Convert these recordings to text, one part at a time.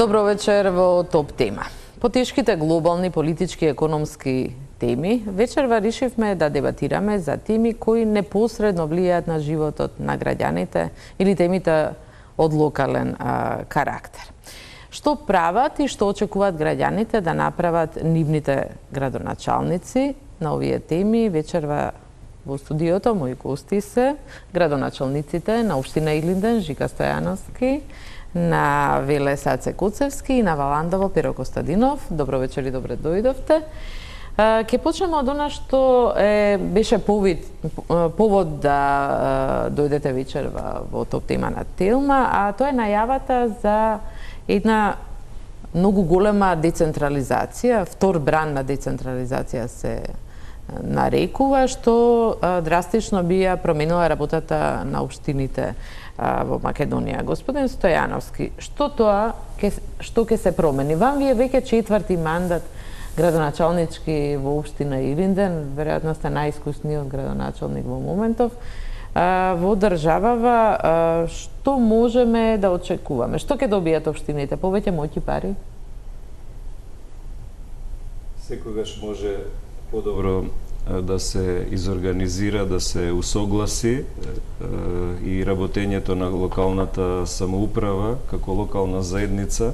Добро вечер во Топ тема. По тешките глобални политички и економски теми, вечерва решивме да дебатираме за теми кои непосредно влијаат на животот на граѓаните или темите од локален карактер. Што прават и што очекуваат граѓаните да направат нивните градоначалници на овие теми? Вечерва во студиото мои гости се градоначалниците на општина Илинден, Жика Стојановски, на Веле Саце Куцевски и на Валандово Перо Костадинов. Добро вечер и добре дојдовте. Ќе почнеме од она што беше повод да дојдете вечерва во Топ тема на Телма, а тоа е најавата за една многу голема децентрализација, втор бран на децентрализација се нарекува, што драстично би ја променила работата на општините во Македонија. Господин Стојановски, што ќе се промени? Вам вие веќе четврти мандат градоначалнички во општина Илинден, веројатно сте најискусниот градоначалник во моментов. Во државава, што можеме да очекуваме? Што ќе добијат општините? Повеќе моќи пари? Секогаш може подобро да се изорганизира, да се усогласи и работењето на локалната самоуправа како локална заедница.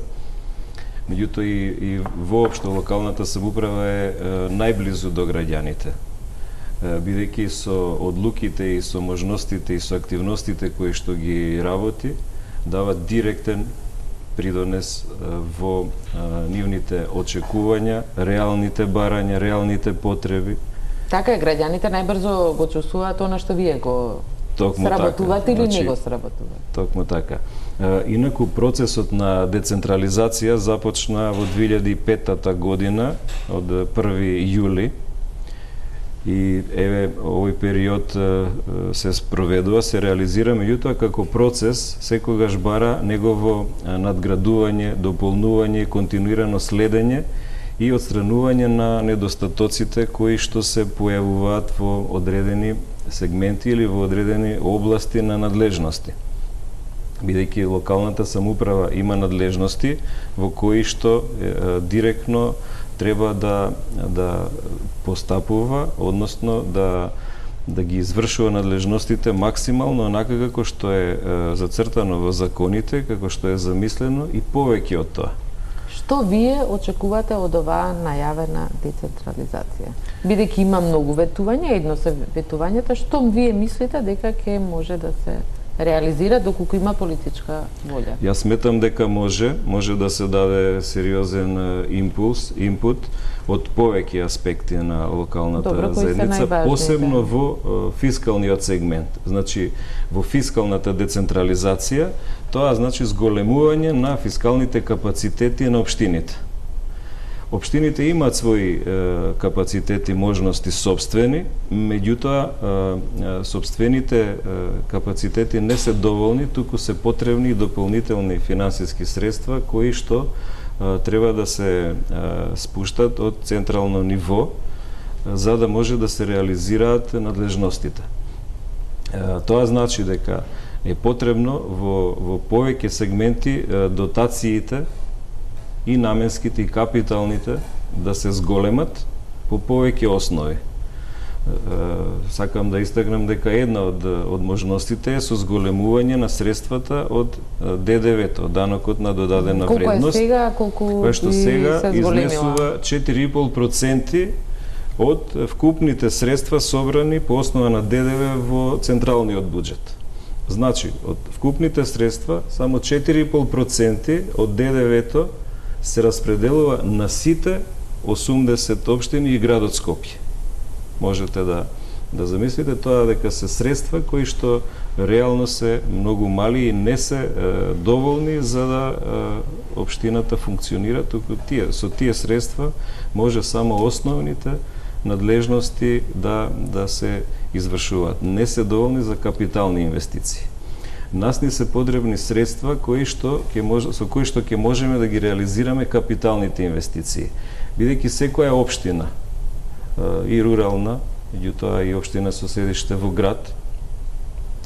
Меѓутоа и воопшто локалната самоуправа е најблизу до граѓаните. Бидејќи со одлуките и со можностите и со активностите кои што ги работи, дават директен придонес во нивните очекувања, реалните барања, реалните потреби. Така е, граѓаните најбрзо го чувствуваат она што вие го сработувате или не го сработувате. Токму така. Инаку процесот на децентрализација започна во 2005 година од 1 јули и овој период се спроведува, се реализира, меѓутоа како процес секогаш бара негово надградување, дополнување и континуирано следење и отстранување на недостатоците кои што се појавуваат во одредени сегменти или во одредени области на надлежности. Бидејќи локалната самоуправа има надлежности во кои што директно треба да постапува, односно да ги извршува надлежностите максимално онака како што е зацртано во законите, како што е замислено и повеќе од тоа. Што вие очекувате од оваа најавена децентрализација? Бидејќи има многу ветувања, едно се ветувањата, што вие мислите дека ќе може да се реализира доколку има политичка волја? Јас сметам дека може да се даде сериозен инпут од повеќе аспекти на локалната заедница, посебно во фискалниот сегмент. Значи, во фискалната децентрализација, тоа значи зголемување на фискалните капацитети на општините. Општините имаат своји капацитети, можности собствени, меѓутоа собствените капацитети не се доволни, туку се потребни дополнителни финансиски средства кои што треба да се спуштат од централно ниво за да може да се реализираат надлежностите. Тоа значи дека е потребно во повеќе сегменти дотациите и наменските и капиталните да се зголемат по повеќе основи. Сакам да истакнам дека една од можностите е со зголемување на средствата од ДДВ-то, данокот на додадена вредност, која што сега изнесува 4,5% од вкупните средства собрани по основа на ДДВ во централниот буџет. Значи, од вкупните средства, само 4,5% од ДДВ-то се распределува на сите 80 општини и градот Скопје. Можете да замислите тоа дека се средства кои што реално се многу мали и не се доволни за да општината функционира, туку со тие средства може само основните надлежности да се извршуваат. Не се доволни за капитални инвестиции. Нас ни се потребни средства со кои што ќе можеме да ги реализираме капиталните инвестиции. Бидејќи секоја општина и рурална, меѓутоа и општина со седиште во град,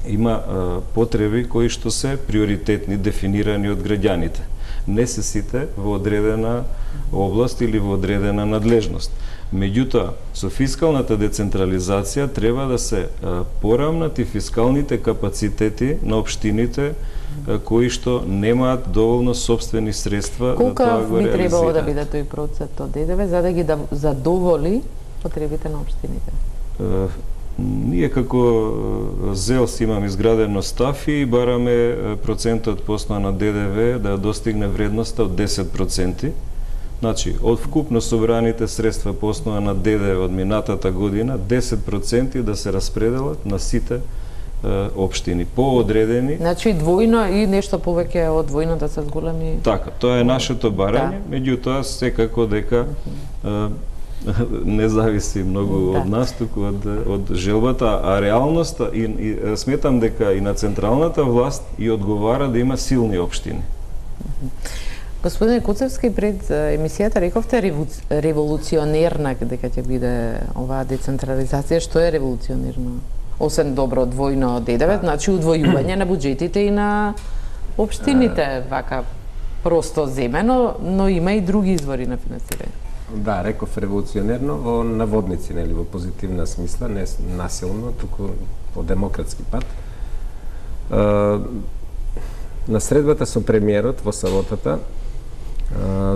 има потреби кои што се приоритетни, дефинирани од граѓаните. не се сите во одредена област или во одредена надлежност. Меѓутоа, со фискалната децентрализација треба да се порамнат и фискалните капацитети на општините кои што немаат доволно собствени средства да тоа го би требало да реализираат. биде тој процент од ДДВ за да ги задоволи потребите на општините? Ние како ЗЕЛС имаме изградено стаф и бараме процентот по основа на ДДВ да достигне вредноста од 10%. Значи, од вкупно собраните средства по основа на ДДВ од минатата година, 10% да се распределат на сите општини, поодредени. Значи двојно и нешто повеќе од двојно да се зголеми. Така, тоа е нашето барање, меѓутоа секако дека не зависи многу од нас, туку од желбата, а реалноста и сметам дека и на централната власт и одговара да има силни општини. Господине Куцевски, пред емисијата рековте револуционерна дека ќе биде оваа децентрализација. Што е револуционерно? Освен добро двојно ДДВ, значи удвојување на буџетите и на општините, вака просто земено, но има и други извори на финансирање. Да, реков револуционерно во наводници, нели, во позитивна смисла, не насилно, туку по демократски пат. На средбата со премиерот во саботата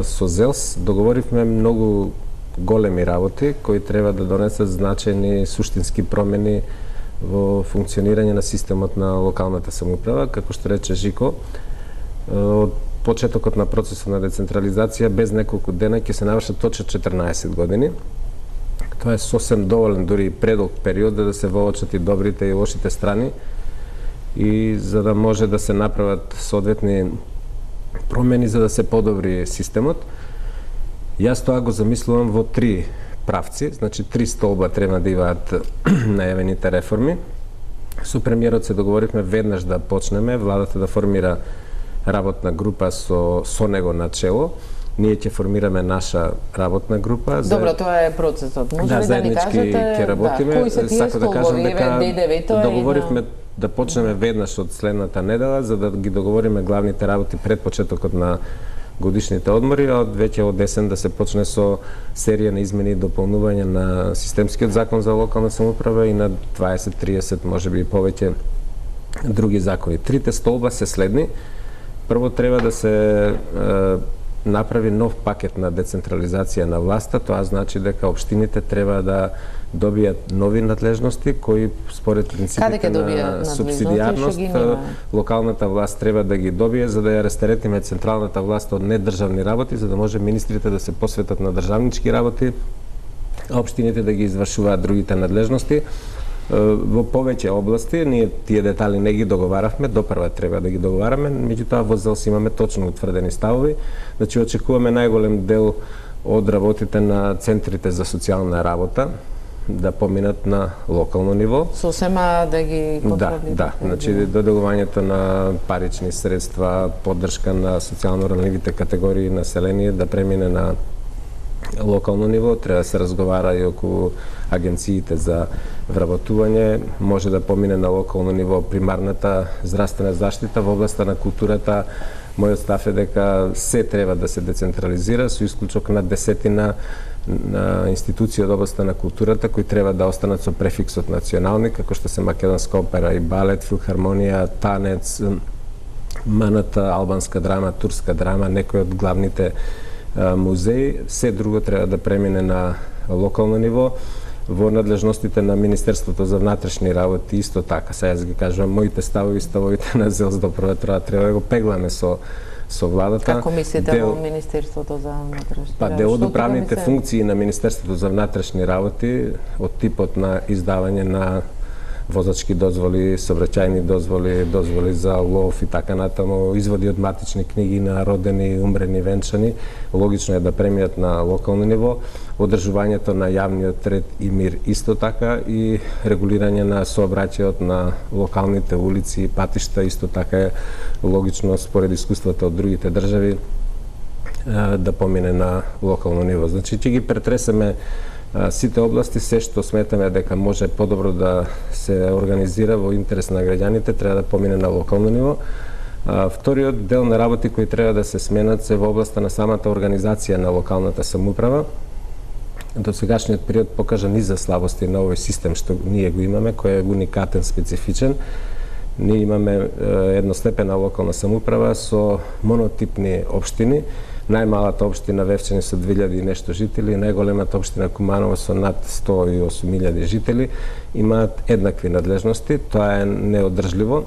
со ЗЕЛС договоривме многу големи работи кои треба да донесат значајни суштински промени во функционирање на системот на локалната самоуправа, како што рече Жико. Од почетокот на процесот на децентрализација без неколку дена ќе се навршат точно 14 години. Тоа е сосем доволен, дури и предолг период да се воочат и добрите и лошите страни и за да може да се направат соодветни промени за да се подобри системот. Јас тоа го замислувам во три правци, значи три столба треба да имаат најавените реформи. Со премиерот се договоривме веднаш да почнеме, владата да формира работна група со него на чело. Ние ќе формираме наша работна група. Добро, тоа е процесот. Може ли да ни кажете ќе работиме? кои се тие столбови, ДДВ-то договоривме да почнеме веднаш од следната недела за да ги договориме главните работи пред почетокот на годишните одмори, а веќе од есен да се почне со серија на измени и дополнување на системскиот закон за локална самоуправа и на 20-30, можеби и повеќе други закони. Трите столба се следни. Прво треба да се направи нов пакет на децентрализација на власта, тоа значи дека општините треба да добијат нови надлежности кои според принципите на субсидијарност локалната власт треба да ги добие за да ја растеретиме централната власт од недржавни работи, за да може министрите да се посветат на државнички работи, а општините да ги извршуваат другите надлежности. Во повеќе области, ние тие детали не ги договаравме, допрва треба да ги договараме, меѓутоа во ЗЕЛС имаме точно утврдени ставови, значи очекуваме најголем дел од работите на центрите за социјална работа да поминат на локално ниво. Сосема да ги потврдите? Да, значи доделувањето на парични средства, поддршка на социјално ранливите категории население да премине на локално ниво, треба да се разговара и околу агенциите за вработување, може да помине на локално ниво примарната здравствена заштита во областа на културата. Мојот став е дека се треба да се децентрализира со исклучок на десетина на институции од областа на културата кои треба да останат со префиксот национални, како што се македонска опера и балет, филхармонија, танец, МНТ, албанска драма, турска драма, некои од главните музеи. Се друго треба да премине на локално ниво. Во надлежностите на Министерството за внатрешни работи исто така. Сега јас ги кажувам моите ставови, ставовите на ЗЕЛС до прва треба да го пегламе со владата. Како мислите во Министерството за внатрешни работи? Дел од управните функции на Министерството за внатрешни работи од типот на издавање на возачки дозволи, сообраќајни дозволи, дозволи за лов и така натаму, изводи од матични книги на родени, умрени, венчани, логично е да премијат на локално ниво, одржувањето на јавниот ред и мир исто така и регулирање на сообраќајот на локалните улици и патишта исто така е логично според искуството од другите држави да помине на локално ниво. Значи ќе ги претресеме сите области, се што сметаме дека може подобро да се организира во интерес на граѓаните, треба да помине на локално ниво. Вториот дел на работи кои треба да се сменат се во областа на самата организација на локалната самоуправа. До сегашниот период покажа низа слабости на овој систем што ние го имаме, кој е уникатен, специфичен. Ние имаме едностепена локална самоуправа со монотипни општини. Најмалата општина Вевчани со 2000 и нешто жители, најголемата општина Куманово со над 108.000 жители имаат еднакви надлежности. Тоа е неодржливо.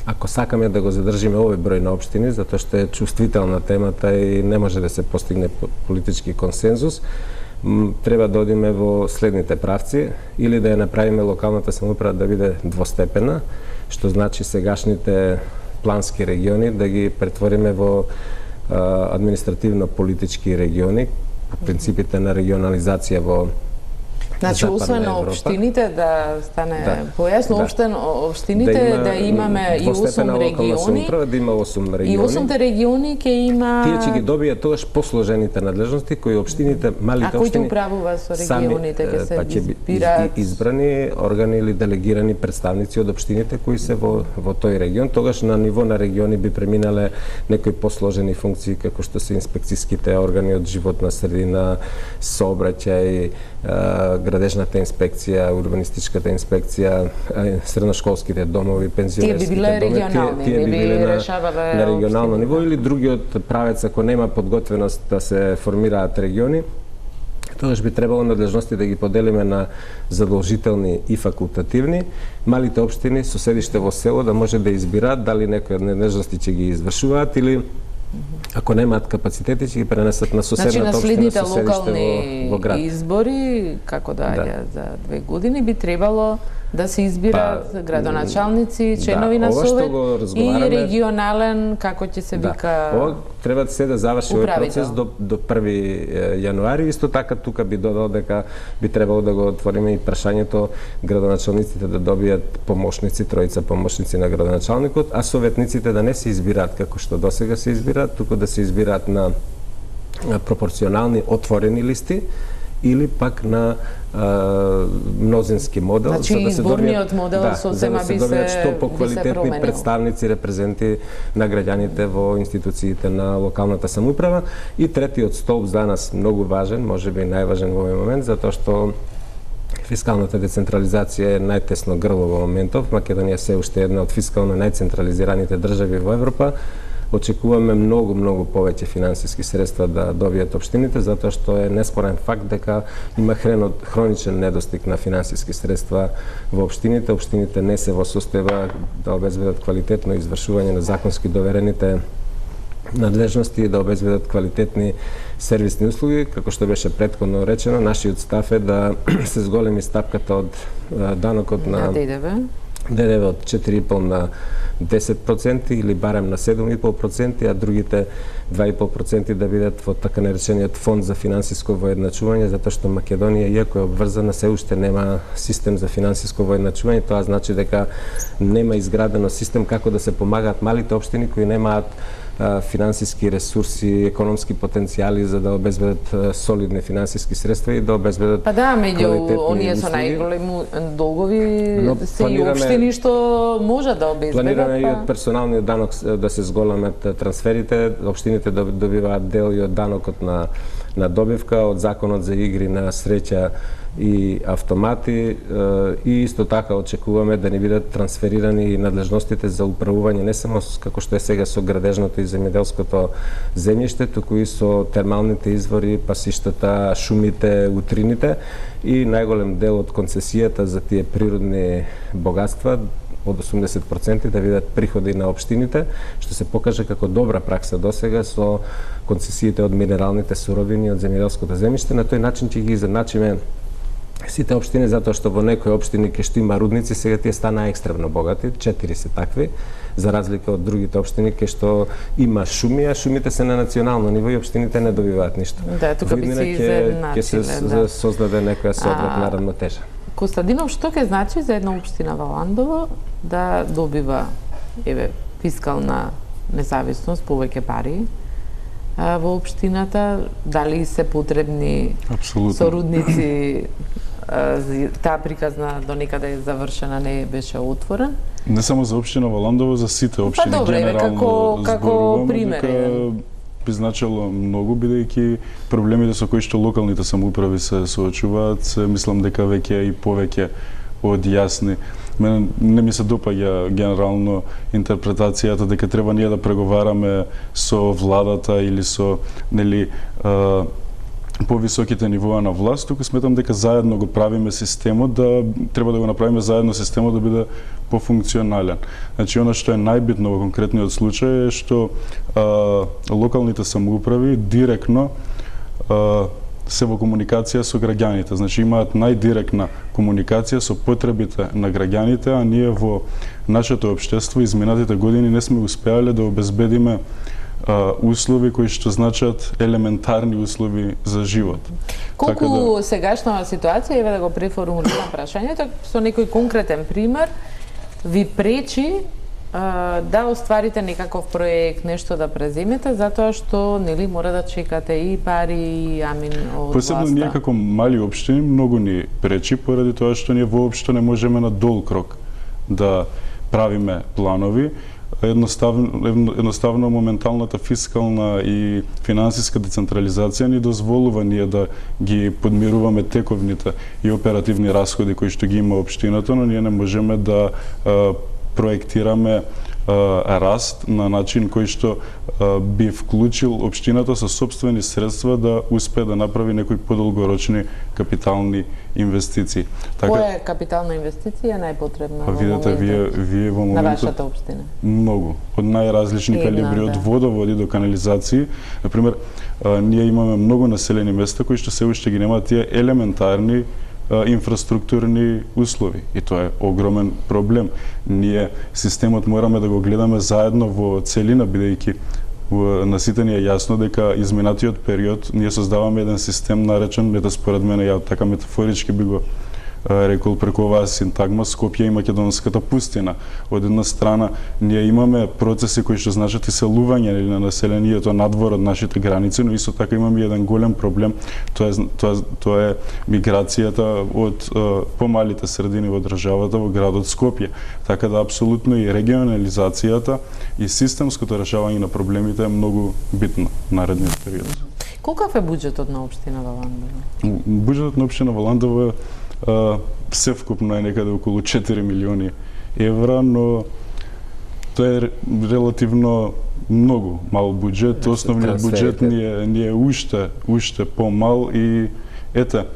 Ако сакаме да го задржиме овој број на општини, затоа што е чувствителна темата и не може да се постигне политички консензус, треба да одиме во следните правци, или да ја направиме локалната самоуправа да биде двостепена, што значи сегашните плански региони да ги претвориме во административно-политички региони по принципите на регионализација во Значи, освен општините да стане појасно, општините да имаме и 8 региони, да има 8 региони. И 8 региони ќе има... Тие ќе ги добијат тогаш посложените надлежности кои општините, малите општини... А кој ќе управува со регионите, ќе се избираат? Избрани органи или делегирани представници од општините кои се во тој регион. Тогаш на ниво на региони би преминале некои посложени функции како што се инспекцијските органи од животна средина, сообраќај, градежната инспекција, урбанистичката инспекција, средношколските домови, пензионерските домови, тие би биле на регионално ниво, или другиот правец, ако нема подготвеност да се формираат региони, тогаш би требало надлежности да ги поделиме на задолжителни и факултативни. Малите општини со седиште во село да може да избираат дали некои од надлежности ќе ги извршуваат или ако немаат капацитети, ќе ги пренесат на соседната општина со седиште во град. Избори, како доаѓа за 2 години, би требало да се избираат градоначалници, членови на совет и регионален, како ќе се вика... Ова треба се да заврши овој процес до 1 јануари. Исто така, тука би додал дека би требало да го отвориме и прашањето градоначалниците да добијат помошници, тројца помошници на градоначалникот, а советниците да не се избираат како што досега се избираат, туку да се избираат на пропорционални отворени листи, или пак на мнозински модел, значи, за да се изборниот модел сосема би се што поквалитетни представници, репрезенти на граѓаните во институциите на локалната самоуправа. И третиот столб за нас многу важен, можеби најважен во овој момент, затоа што фискалната децентрализација е најтесно грло во моментов. Македонија се уште една од фискално најцентрализираните држави во Европа. Очекуваме многу повеќе финансиски средства да добијат општините, затоа што е неспорен факт дека има хроничен недостиг на финансиски средства во општините. Општините не се во состојба да обезбедат квалитетно извршување на законски доверените надлежности, да обезбедат квалитетни сервисни услуги. Како што беше претходно речено, нашиот став е да се зголеми стапката од данокот на ДДВ од 4,5 на 10% или барем на 7,5%, а другите 2,5% да бидат во така наречениот фонд за финансиско воедначување, затоа што Македонија, иако е обврзана, се уште нема систем за финансиско воедначување. Тоа значи дека нема изградено систем како да се помагаат малите општини кои немаат финансиски ресурси, економски потенцијали за да обезбедат солидни финансиски средства и да обезбедат меѓу оние со најголеми долгови се и општини што може да обезбедат. Планираме и од персоналниот данок да се зголемат трансферите, општините добиваат дел и од данокот на добивка, од законот за игри на среќа и автомати, и исто така очекуваме да ни бидат трансферирани надлежностите за управување не само како што е сега со градежното и земјоделското земјиште, туку и со термалните извори, пасиштата, шумите, утрините, и најголем дел од концесијата за тие природни богатства од 80% да бидат приходи на општините, што се покаже како добра пракса досега со концесиите од минералните суровини, од земјоделското земјиште. На тој начин ќе ги изедначиме сите општини, затоа што во некои општини кај што има рудници, сега тие станаа екстремно богати, 4 се такви, за разлика од другите општини кај што има шуми, а шумите се на национално ниво и општините не добиваат ништо. Да, тука би се изедначиле. Ќе се создаде некоја соодветна рамнотежа. Костадинов, што ќе значи за една општина во Ландово да добива фискална независност, повеќе пари во општината, дали се потребни сорудници таа приказна до некаде завршена, не беше отворен. Не само за општина Валандово, за сите општини добре, генерално како пример, би значило многу, бидејќи проблемите со кои што локалните самоуправи се соочуваат, мислам дека веќе и повеќе од јасни. Мене не ми се допаѓа генерално интерпретацијата дека треба ние да преговараме со владата или со повисоките нивоа на власт, туку сметам дека заедно го правиме системот, треба да го направиме заедно системот да биде пофункционален. Значи, она што е најбитно во конкретниот случај е што локалните самоуправи директно се во комуникација со граѓаните. Значи, имаат најдиректна комуникација со потребите на граѓаните, а ние во нашето општество изминатите години не сме успеале да обезбедиме услови кои што значат елементарни услови за живот. Колку сегашната ситуација, еве да го преформулирам прашањето, со некој конкретен пример, ви пречи да остварите некаков проект, нешто да преземете, затоа што нели мора да чекате и пари, и амин од Посебно власта. ние како мали општини многу ни пречи, поради тоа што ние воопшто не можеме на долг рок да правиме планови. Едноставно моменталната фискална и финансиска децентрализација ни дозволува ние да ги подмируваме тековните и оперативни расходи кои што ги има општината, но ние не можеме да проектираме раст на начин кој што би вклучил општината со сопствени средства да успее да направи некои подолгорочни капитални инвестиции. Која е капитална инвестиција најпотребна во видете, моментот вие во на моментот вашата општина? Многу, од најразлични калибри, од да. водоводи до канализации. Например, ние имаме многу населени места кои што се уште ги немаат тие елементарни инфраструктурни услови и тоа е огромен проблем. Ние системот мораме да го гледаме заедно во целина, бидејќи на сите ни е јасно дека изминатиот период ние создаваме еден систем наречен, според мене, ја така метафорички би го рекол преку оваа синтагма, Скопје и Македонската пустина. Од една страна, ние имаме процеси кои што значат иселување на населението надвор од нашите граници, но исто така имаме еден голем проблем, тоа е миграцијата од помалите средини во државата во градот Скопје. Така да апсолутно и регионализацијата и системското решавање на проблемите е многу битно наредниот период. Колкав е буџетот на општина Валандово? Буџетот на општина Валандово се вкупно е некаде околу 4 милиони евра, но тоа е релативно многу мал буџет. Основниот буџет ни е уште помал и ете,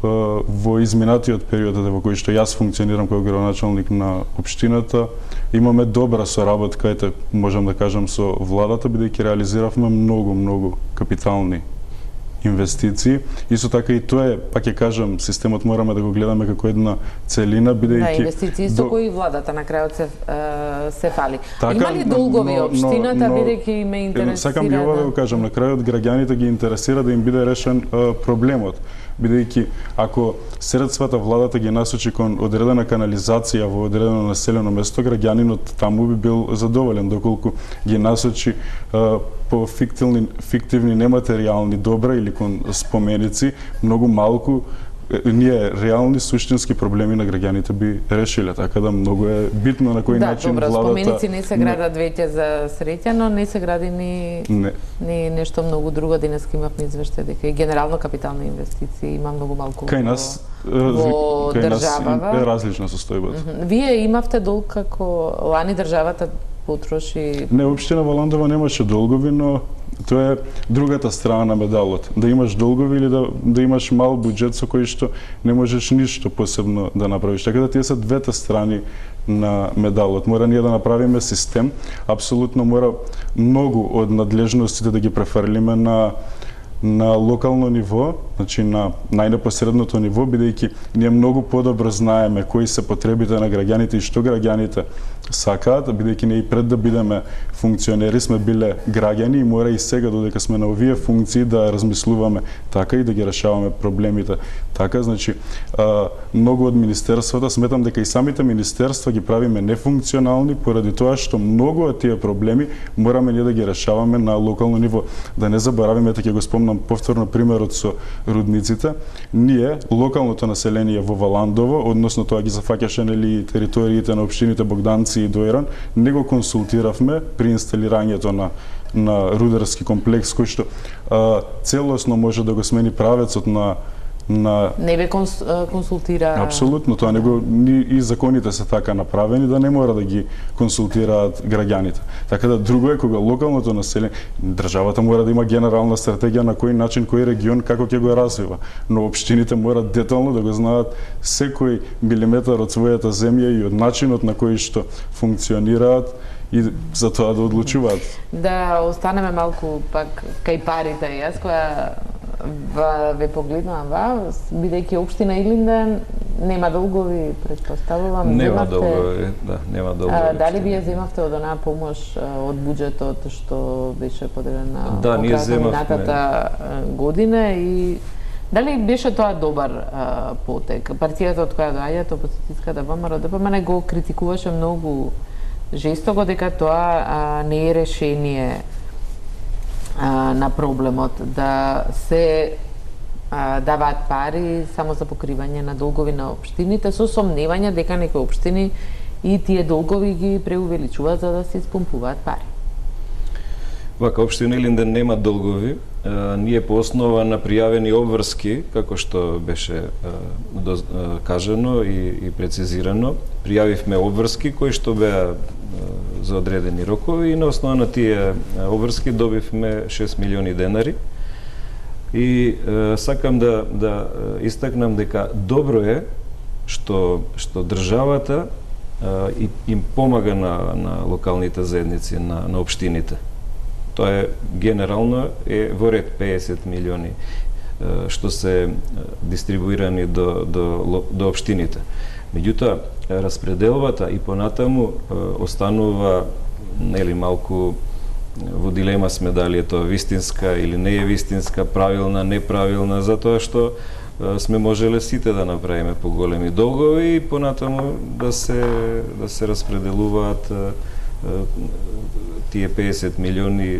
во изминатиот период во кој што јас функционирам како градоначалник на општината, имаме добра соработка, ете, можам да кажам, со владата, бидејќи реализиравме многу капитални инвестиции. Исто така и тоа е, пак ќе кажам, системот мораме да го гледаме како една целина, бидејќи Да, инвестиции со кои владата на крајот се фали. Така, има ли долгови општината, бидејќи ме интересира? Сакам би ова да го кажам, на крајот граѓаните ги интересира да им биде решен проблемот. Бидејќи ако средствата владата ги насочи кон одредена канализација во одредено населено место, граѓанинот таму би бил задоволен, доколку ги насочи по фиктивни нематеријални добра или кон споменици, многу малку ние реални суштински проблеми на граѓаните би решиле, така да многу е битно на кој начин владата... Да, добро, споменици не се градат веќе за среќа, но не се гради ни нешто многу друго. Денеска имавме извештај дека и генерално капитални инвестиции има многу малку кај нас во државава. Е различна состојбата. Вие имавте долг како лани државата потроши... Не, општина Валандово немаше долгови, но тоа е другата страна на медалот. Да имаш долгови или да имаш мал буџет со кој што не можеш ништо посебно да направиш. Така да тие се двете страни на медалот. Мора ние да направиме систем, апсолутно мора многу од надлежностите да ги префрлиме на локално ниво, значи на најнепосредното ниво, бидејќи ние многу подобро знаеме кои се потребите на граѓаните и што граѓаните сакаат, бидејќи ние и пред да бидеме функционери сме биле граѓани и мора и сега додека сме на овие функции да размислуваме така и да ги решаваме проблемите така. Значи, многу од министерствата, сметам дека и самите министерства ги правиме нефункционални поради тоа што многу од тие проблеми мораме ние да ги решаваме на локално ниво. Да не заборавиме, ќе го спомнам повторно примерот со рудниците, ние, локалното население во Валандово, односно тоа ги зафаќаше нели териториите на општините Богданци и Дојран, не го консултиравме при инсталирањето на рударски комплекс кој што целосно може да го смени правецот на Не бе консултира... Апсолутно, тоа и законите се така направени да не мора да ги консултираат граѓаните. Така да друго е кога локалното население, државата мора да има генерална стратегија на кој начин, кој регион како ќе го развива, но општините мора детално да го знаат секој милиметар од својата земја и од начинот на кој што функционираат и за тоа да одлучуваат. Да останеме малку пак кај парите. Јас која ве погледнувам бидејќи општина Илинден нема долгови, претпоставувам. Нема долгови, да, нема долгови. Дали вие земавте од онаа помош од буџетот што беше поделена да, ние земавме година и дали беше тоа добар потек? Партијата од која доаѓате, опозицијската ВМРО-ДПМН го критикуваше многу жестоко дека тоа не е решение на проблемот, да се даваат пари само за покривање на долгови на општините, со сомневање дека некои општини и тие долгови ги преувеличуваат за да се испомпуваат пари. Вака, општина Илинден нема долгови. Ние по основа на пријавени обврски, како што беше кажано и прецизирано, пријавивме обврски кои што беа за одредени рокови и на основа на тие обврски добивме 6 милиони денари. И сакам да истакнам дека добро е што државата им помага на локалните заедници, на општините. Тоа е генерално во ред 50 милиони што се дистрибуирани до општините. Меѓутоа, распределбата и понатаму останува нели малку во дилема сме дали е тоа вистинска или не е вистинска, правилна, неправилна, затоа што сме можеле сите да направиме поголеми долгови и понатаму да се распределуваат тие 50 милиони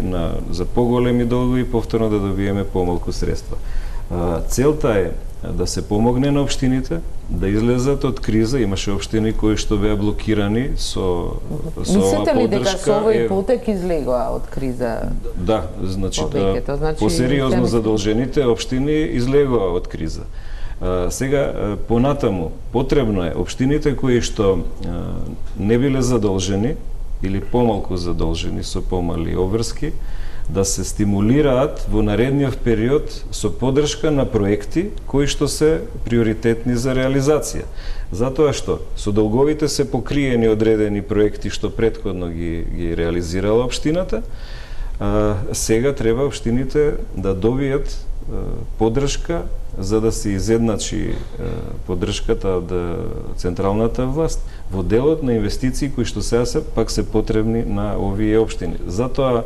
за поголеми долгови и повторно да добиеме помалку средства. Целта е да се помогне на општините да излезат од криза. Имаше општини кои што беа блокирани со оваа поддршка. Мислите ли дека со овој потек излегоа од криза? Да, значи посериозно задолжените општини излегоа од криза. Сега понатаму потребно е општините кои што не биле задолжени или помалку задолжени со помали обврски да се стимулираат во наредниот период со поддршка на проекти кои што се приоритетни за реализација. Затоа што со долговите се покриени одредени проекти што претходно ги реализирала општината, сега треба општините да добијат поддршка за да се изедначи поддршката од централната власт во делот на инвестиции кои што сега се потребни на овие општини. Затоа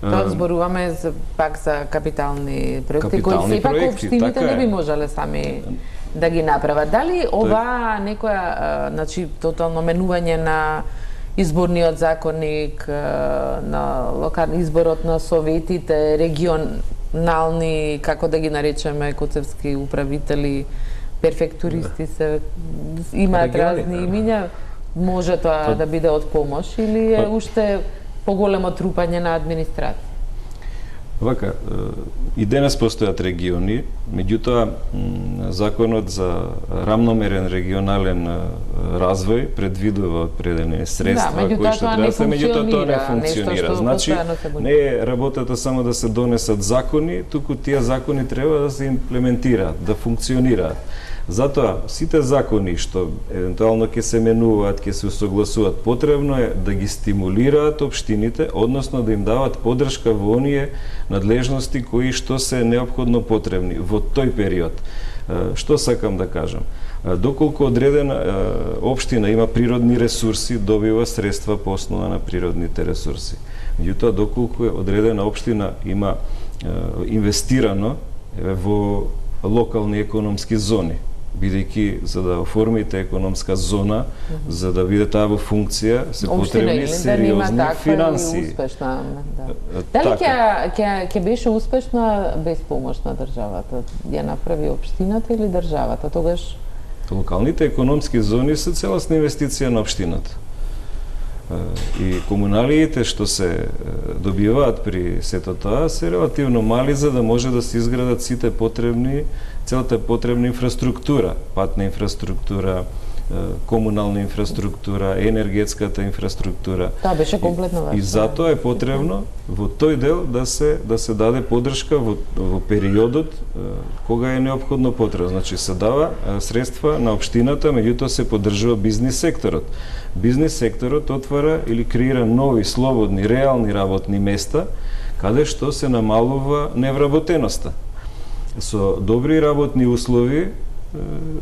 Тоа зборуваме пак за капитални проекти кои сепак општините така не би можеле сами да ги направат. Дали ова некоја, значи тотално менување на изборниот законник, на изборот на советите, регионални, како да ги наречеме, коцевски управители, перфектуристи се имаат разни имиња, може тоа да биде од помош или е уште поголемо трупање на администрација? Вака, и денес постојат региони, меѓутоа законот за рамномерен регионален развој предвидува определени средства кои што треба да се, меѓутоа тоа не функционира. Значи, не е работата само да се донесат закони, туку тие закони треба да се имплементираат, да функционираат. Затоа, сите закони што евентуално ќе се менуваат, ќе се усогласуваат, потребно е да ги стимулираат општините, односно да им дават поддршка во оние надлежности кои што се неопходно потребни во тој период. Што сакам да кажам? Доколку одредена општина има природни ресурси, добива средства по основа на природните ресурси. Меѓутоа, доколку одредена општина има инвестирано во локални економски зони, бидејќи за да оформите економска зона, за да биде таа во функција, се потребни сериозни финансии. Успешна, да. Дали ќе беше успешна без помош на државата? Ја направи општината или државата? Тогаш локалните економски зони се целосна инвестиција на општината. И комуналиите што се добиваат при сето тоа се релативно мали за да може да се изградат сите потребни, целата потребна инфраструктура, патна инфраструктура, комунална инфраструктура, енергетската инфраструктура. Тоа беше комплетно важно. И затоа е потребно во тој дел да се даде поддршка во периодот кога е неопходно потребно. Значи се дава средства на општината, меѓутоа се поддржува бизнис секторот. Бизнис секторот отвара или креира нови, слободни, реални работни места, каде што се намалува невработеноста. Со добри работни услови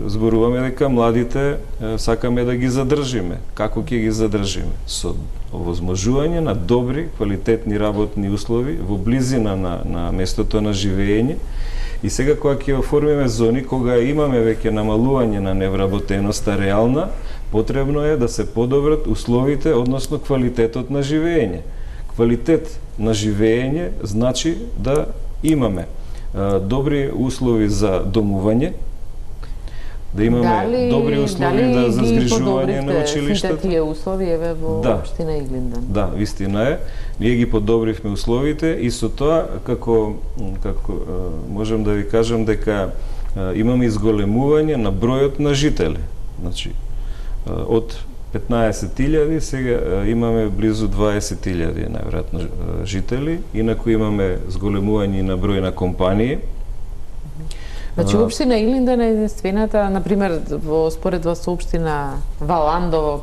зборуваме дека младите сакаме да ги задржиме. Како ќе ги задржиме? Со овозможување на добри, квалитетни работни услови во близина на местото на живење. И сега кога ќе оформиме зони, кога имаме веќе намалување на невработеноста реална, потребно е да се подобрат условите, односно квалитетот на живење. Квалитет на живење значи да имаме добри услови за домување, да имаме добри услови за згрижување на училиштата. Сите тие услови еве во општина Иглиндан. Да, вистина е. Ние ги подобривме условите и со тоа како можем да ви кажам дека имаме изголемување на бројот на жители. Значи од 15.000 сега имаме близу 20.000 најверојатно жители, инаку имаме зголемување на број на компании. Значи, општина Илинден е единствената, например, според вас општина Валандово,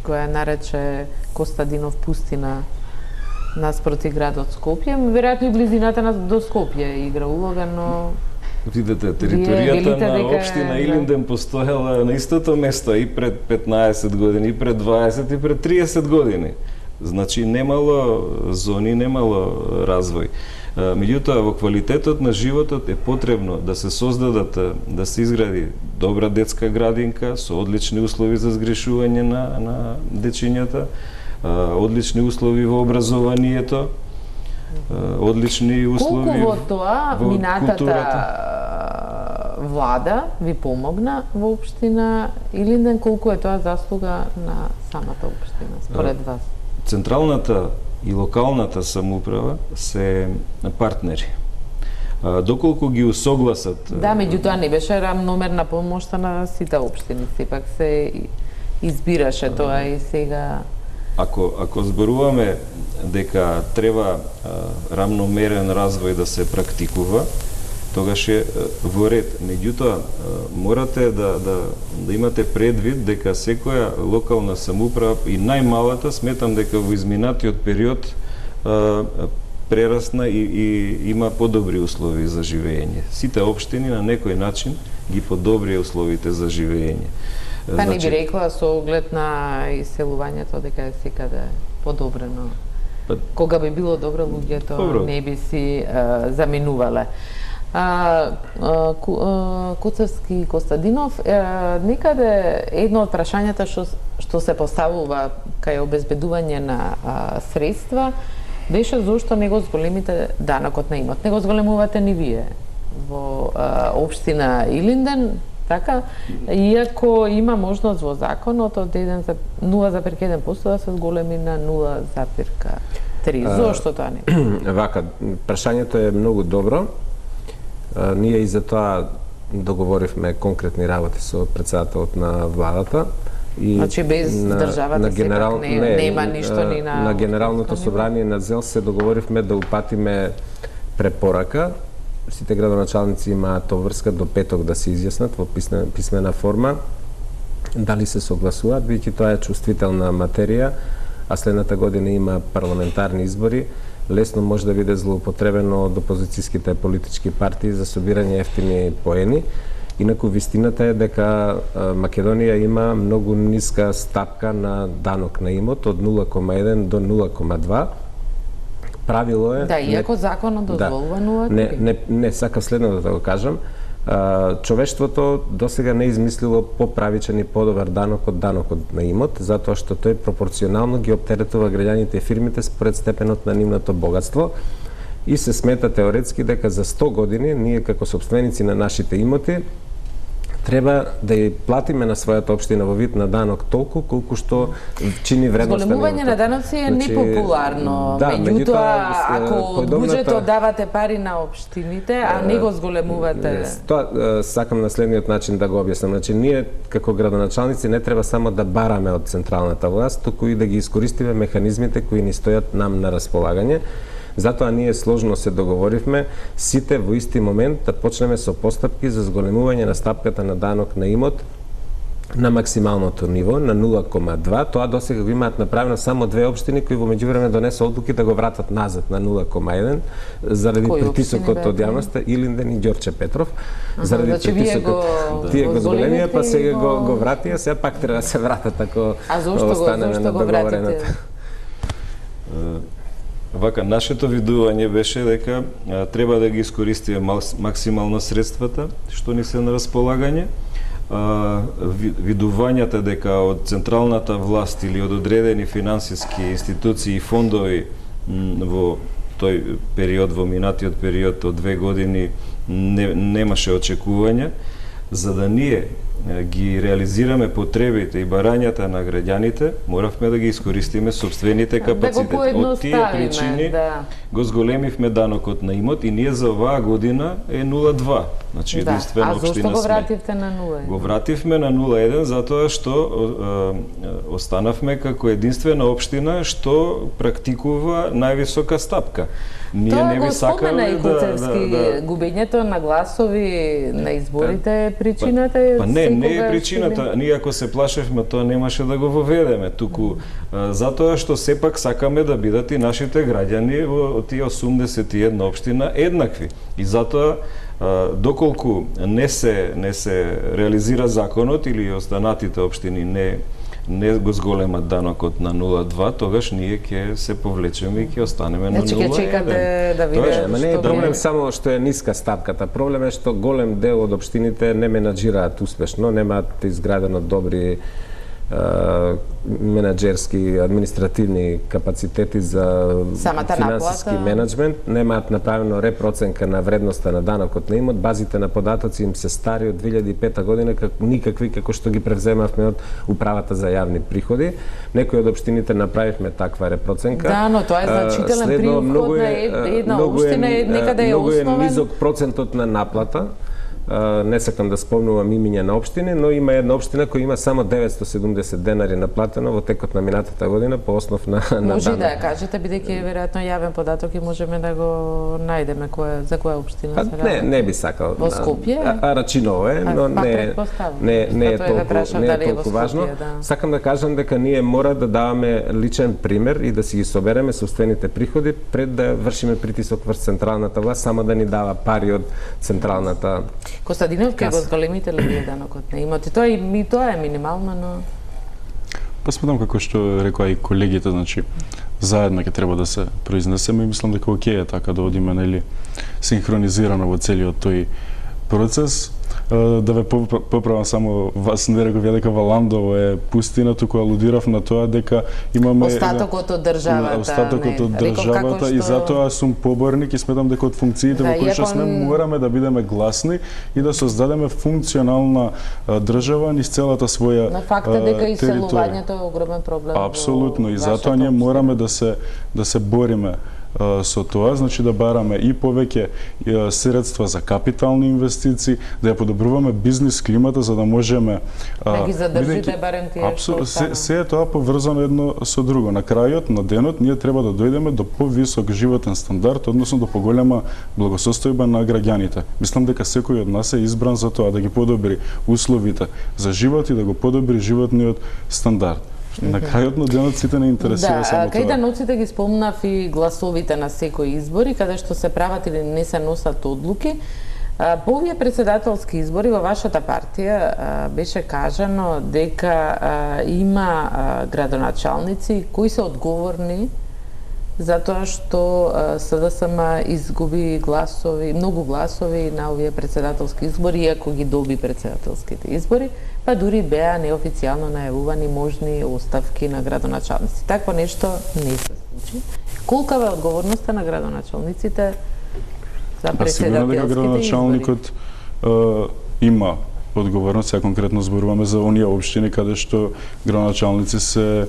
која нарече Костадинов пустина наспроти градот Скопје, веројатно и близината до Скопје игра улога, но видете, територијата на општина Илинден постоела на истото место и пред 15 години, и пред 20 и пред 30 години. Значи немало зони, немало развој. Меѓутоа, во квалитетот на животот е потребно да се создадат, да се изгради добра детска градинка со одлични услови за згрешување на дечињата, одлични услови во образованието, одлични услови колку во тоа минатата влада ви помогна во општина Илинден, колку е тоа заслуга на самата општина според вас? Централната и локалната самоуправа се партнери. Доколку ги усогласат... Да, меѓутоа не беше рамномерна помошта на сите општини, сепак се избираше тоа и сега... Ако зборуваме дека треба рамномерен развој да се практикува, тогаш е во ред. Меѓутоа, морате да имате предвид дека секоја локална самоуправа и најмалата, сметам дека во изминатиот период прерасна и има подобри услови за живење. Сите општини на некој начин ги подобрија условите за живење. Па не би рекла со оглед на иселувањето дека е секаде подобрено. Кога би било добро, луѓето не би си заминувале. Куцевски и Костадинов, некаде едно од прашањата што се поставува кај обезбедување на средства беше зошто не го зголемите данокот на имот. Не го зголемувате ни вие во општина Илинден, така, иако има можност во законот од 0,1% да се зголеми на 0,3%. Зошто тоа не? Вака, прашањето е многу добро. Ние и за тоа договоривме конкретни работи со председателот на владата. И значи без државата сепак нема ништо ни на Генералното собрание на ЗЕЛ се договоривме да упатиме препорака. Сите градоначалници имаат обврска до петок да се изјаснат во писмена форма дали се согласуваат, бидејќи тоа е чувствителна материја, а следната година има парламентарни избори. Лесно може да биде злоупотребено од опозицијските политички партии за собирање ефтини поени. Инаку вистината е дека Македонија има многу ниска стапка на данок на имот од 0,1 до 0,2. Правило е... Да, иако законот дозволува 0,3. Не, сакав следното да го кажам. Човештвото досега не измислило поправичен и подобар данок од данокот на имот, затоа што тој пропорционално ги оптеретува граѓаните и фирмите според степенот на нивното богатство и се смета теоретски дека за 100 години ние како собственици на нашите имоти треба да ја платиме на својата општина во вид на данок толку колку што чини вредноста на Зголемување на даноци е непопуларно. Да, меѓутоа, ако од буџетот давате пари на општините, а не го зголемувате... Тоа сакам на следниот начин да го објаснам. Значи, ние како градоначалници не треба само да бараме од централната власт, туку и да ги искористиме механизмите кои ни стојат нам на располагање. Затоа ние сложно се договоривме сите во исти момент да почнеме со постапки за зголемување на стапката на данок на имот на максималното ниво, на 0,2. Тоа досега го имаат направено само две општини кои во меѓувреме донесе одлуки да го вратат назад на 0,1 заради притисокот од јавноста Илинден и Ѓорче Петров. Заради притисокот тие го зголемија, па сега го вратија, сега пак треба да се вратат ако останеме на договореното. Вака, нашето видување беше дека треба да ги искористиме максимално средствата што ни се на располагање. Видувањата дека од централната власт или од одредени финансиски институции и фондови во тој период, во минатиот период од 2 години немаше очекување, за да ние ги реализираме потребите и барањата на граѓаните, моравме да ги искористиме собствените капацитети. Од тие причини го зголемивме данокот на имот и ние за оваа година е 0,2. Значи единствена општина сме. А зошто го вративте на 0,1? Го вративме на 0,1 затоа што останавме како единствена општина што практикува највисока стапка. Ние не би сакале губењето на гласови на изборите е причината. Па не е причината. Ние ако се плашевме, тоа немаше да го воведеме, туку затоа што сепак сакаме да бидат и нашите граѓани во тие 81 општина еднакви. И затоа доколку не се реализира законот или останатите општини не го зголемат данокот на 0,2, тогаш ние ќе се повлечеме и ќе останеме на 0,1. Значи ќе чекате да видите. Ама не е проблем само што е ниска стапката. Проблем е што голем дел од општините не менаџираат успешно, немаат изградено добри менаџерски, административни капацитети за финансиски менеджмент, немаат направено репроценка на вредноста на данокот на имот, базите на податоци им се стари од 2005 година, никакви како што ги превземавме од управата за јавни приходи. Некои од општините направивме таква репроценка. Да, но тоа е значителен приход на една општина, некаде е основен. Многу е низок процентот на наплата. Не сакам да спомнувам имиња на општини, но има една општина која има само 970 денари наплатено во текот на минатата година по основ на Може данок. да ја кажете, бидејќи е веројатно јавен податок и можеме да го најдеме за која општина се ради. Не би сакал. Во Скопје? Рачиново е, но не е толку важно. Сакам да кажам дека ние мора да даваме личен пример и да си ги собереме собствените приходи пред да вршиме притисок врз централната власт, само да ни дава пари од централната. Костадинов, ќе го зголемите ли вие данокот на имот? Тоа е минимално, но... Па сметам како што рекоа и колегите, значи, заедно ќе треба да се произнесеме и мислам дека окей е така да одиме, нели, синхронизирано во целиот тој процес. Да ве поправам само, вас не реков ја дека Валандово е пустина, туку алудирав на тоа дека имаме остатокот од државата. Остатокот од државата и затоа сум поборник и сметам дека од функциите во кои што сме мораме да бидеме гласни и да создадеме функционална држава низ целата своја на факт е дека иселувањето е огромен проблем. Апсолутно, и затоа ние мораме да се бориме со тоа, значи да бараме и повеќе средства за капитални инвестиции, да ја подобруваме бизнис климата за да можеме да ги задржите барем тие што се е тоа поврзано едно со друго. На крајот на денот ние треба да дојдеме до повисок животен стандард, односно до поголема благосостојба на граѓаните. Мислам дека секој од нас е избран за тоа да ги подобри условите за живот и да го подобри животниот стандард. На крајот на денот сите не интересира само тоа. Кај даноците ги спомнав и гласовите на секои избори, каде што се прават или не се носат одлуки. По овие председателски избори во вашата партија беше кажано дека има градоначалници кои се одговорни затоа што СДСМ изгуби гласови, многу гласови на овие председателски избори, иако ги доби председателските избори, па дури беа неофицијално најавувани можни оставки на градоначалници. Такво нешто не се случи. Колкава е одговорноста на градоначалниците за Сигурно дека председателските избори? градоначалникот има одговорност, сега конкретно зборуваме за оние општини каде што градоначалници се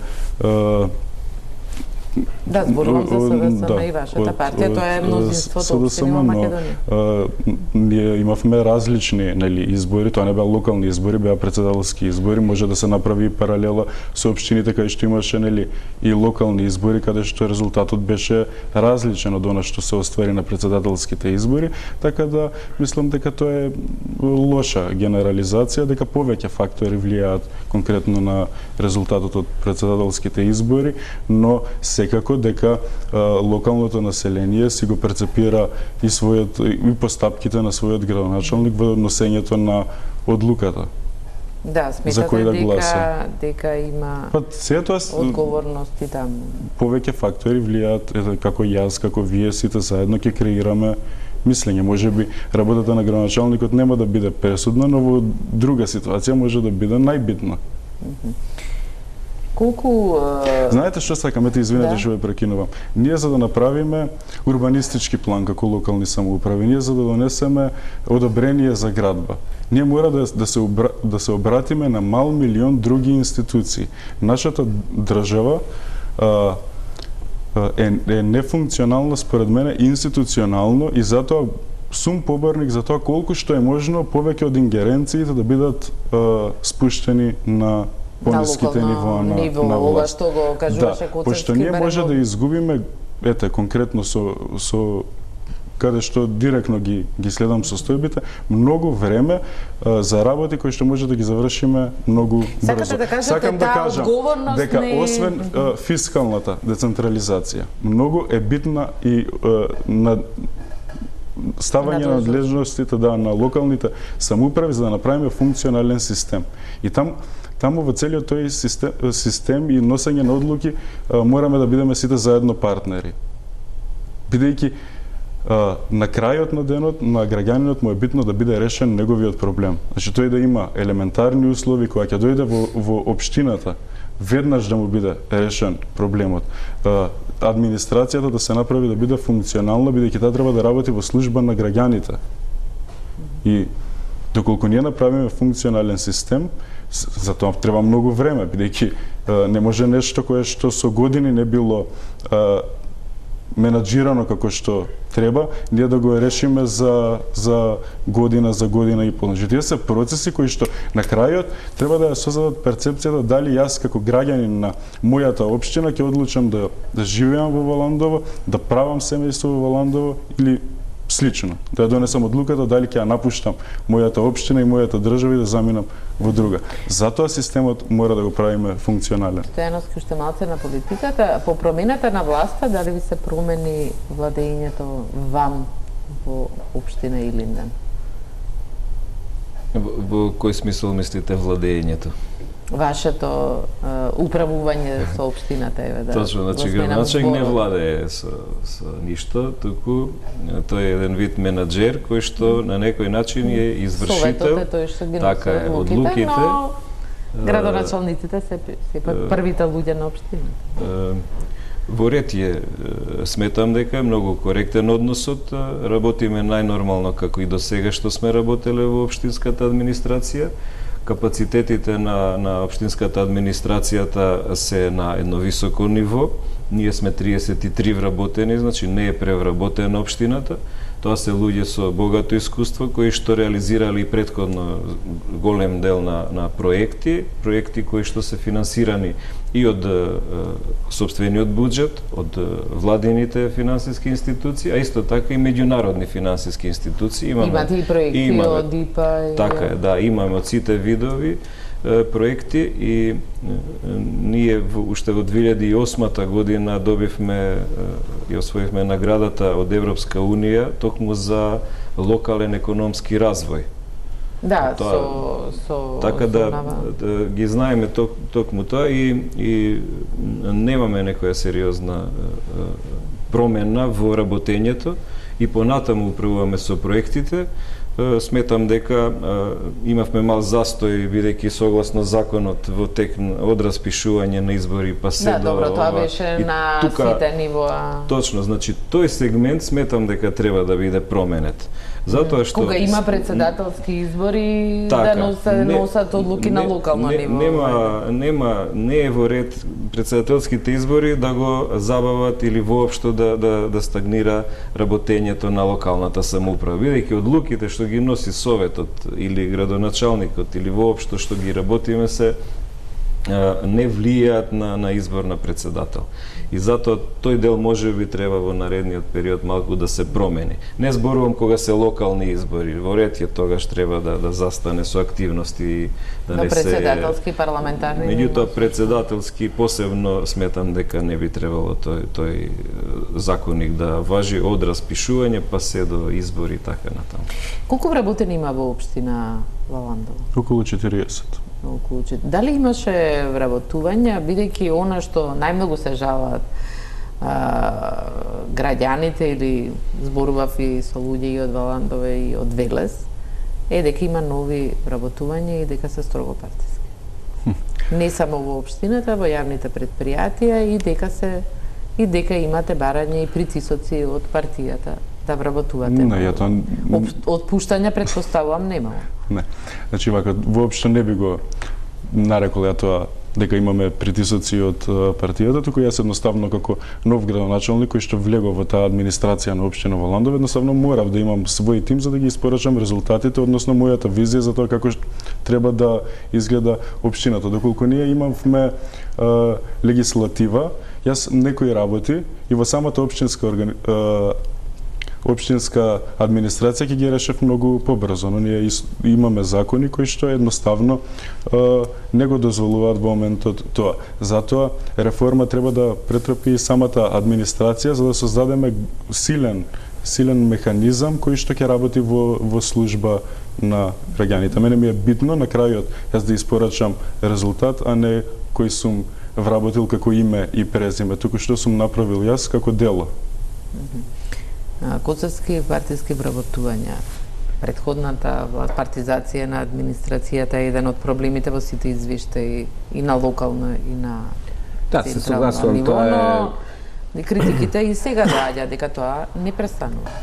Да, зборувам за СДСМ и вашата партија, тоа е мнозинството општини во Македонија. Ние имавме различни избори, тоа не беа локални избори, беа председателски избори, може да се направи паралела со општините каде што имаше и локални избори каде што резултатот беше различен од она што се оствари на председателските избори, така да мислам дека тоа е лоша генерализација, дека повеќе фактори влијаат конкретно на резултатот од председателските избори, но секако дека локалното население си го перцепира и постапките на својот градоначалник во носењето на одлуката. Да, за кој да сметате дека има одговорности таму. Повеќе фактори влијаат, како јас, како вие сите заедно ќе креираме мислење. Можеби работата на градоначалникот нема да биде пресудна, но во друга ситуација може да биде најбитна. Колку Знаете што сакаме, извинете што ве прекинувам. Ние за да направиме урбанистички план како локални самоуправи, ние за да донесеме одобрение за градба, ние мора да се обратиме на мал милион други институции. Нашата држава е нефункционална според мене институционално и затоа сум поборник за тоа колку што е можно повеќе од ингеренциите да бидат спуштени на пониските нивоа на власт. Што го кажуваше пошто ние може да изгубиме, конкретно со каде што директно ги следам состојбите, многу време за работи кои што може да ги завршиме многу брзо. Сакам да кажам дека освен фискалната децентрализација, многу е битна и на ставање на надлежностите на локалните самоуправи за да направиме функционален систем. И таму во целиот тој систем и носење на одлуки мораме да бидеме сите заедно партнери. Бидејќи на крајот на денот на граѓанинот му е битно да биде решен неговиот проблем. Значи тој да има елементарни услови кога ќе дојде во општината, веднаш да му биде решен проблемот. Администрацијата да се направи да биде функционална, бидејќи таа треба да работи во служба на граѓаните. И доколку ние направиме функционален систем, за тоа треба многу време, бидејќи не може нешто кое што со години не било менаџирано како што треба, ние да го решиме за година и пол. Тие се процеси кои што на крајот треба да ја создадат перцепцијата дали јас како граѓанин на мојата општина ќе одлучам да живеам во Валандово, да правам семејство во Валандово или слично, да ја донесам одлуката дали ќе ја напуштам мојата општина и мојата држава и да заминам во друга. Затоа системот мора да го правиме функционален. Стојановски, уште малце на политиката. По промената на власта, дали ви се промени владењето вам во општина Илинден? Во кој смисол мислите владењето? Вашето управување со општината, Точно, значи градоначалник не владее со ништо, туку тој е еден вид менаџер кој што на некој начин е извршител. Советот е тој што ги носи одлуките, но градоначалниците се првите луѓе на општината. Во ред сметам дека е многу коректен односот, работиме најнормално како и до сега што сме работеле во општинската администрација. Капацитетите на општинската администрацијата се на едно високо ниво. Ние сме 33 вработени, значи не е превработена општината. Тоа се луѓе со богато искуство кои што реализирали претходно голем дел на проекти кои што се финансирани и од сопствениот буџет, од владините финансиски институции, а исто така и меѓународни финансиски институции. Имате и проекти од ИПА. Така е, да, имаме од сите видови проекти и ние уште во 2008 година добивме и освоивме наградата од Европска унија токму за локален економски развој. Да, Тоа- со Така да ги знаеме токму тоа и немаме некоја сериозна промена во работењето и понатаму управуваме со проектите. Сметам дека имавме мал застој бидејќи согласно законот во тек од распишување на избори па се Да, до добро, тоа ова. беше И на сите нивоа. Точно, значи тој сегмент сметам дека треба да биде променет. Затоа што Кога има председателски избори, така, да носат одлуки на локално ниво. Не е во ред председателските избори да го забават или воопшто да стагнира работењето на локалната самоуправа. Бидејќи одлуките што ги носи советот или градоначалникот или воопшто што ги работиме се не влијаат на избор на председател. И затоа тој дел може би треба во наредниот период малку да се промени. Не зборувам кога се локални избори, во ред е тогаш треба да застане со активности и да не се председателски парламентарни. Меѓутоа председателски посебно сметам дека не би требало тој законник да важи од распишување па се до избори и така натаму. Колку вработени има во општина Валандово? Околу 40. Дали имаше вработување, бидејќи она што најмногу се жалат граѓаните или зборував и со луѓе и од Валандове и од Велес, е дека има нови вработувања и дека се строго партиски. Не само во општината, во јавните претпријатија и дека имате барање и притисоци од партијата да вработувате. Отпуштања претпоставувам немало. Не. Значи, вака, воопшто не би го нарекол ја тоа дека имаме притисоци од партијата, туку јас едноставно како нов градоначалник кој што влегов во таа администрација на општина Валандово, едноставно морав да имам свој тим за да ги испорачам резултатите, односно мојата визија за тоа како треба да изгледа општината. Доколку ние имавме легислатива, јас некои работи и во самата општинска администрација ќе ги решев многу побрзо, но ние имаме закони кои што едноставно не го дозволуваат во моментот тоа. Затоа реформа треба да претрпи и самата администрација за да создадеме силен механизам кој што ќе работи во служба на граѓаните. Мене ми е битно на крајот јас да испорачам резултат, а не кој сум вработил како име и презиме, туку што сум направил јас како дело. Косовски партиски вработувања. Предходната партизација на администрацијата е еден од проблемите во сите извештаи и на локално и на се согласувам, тоа е критиките и сега доаѓа дека тоа не престанува.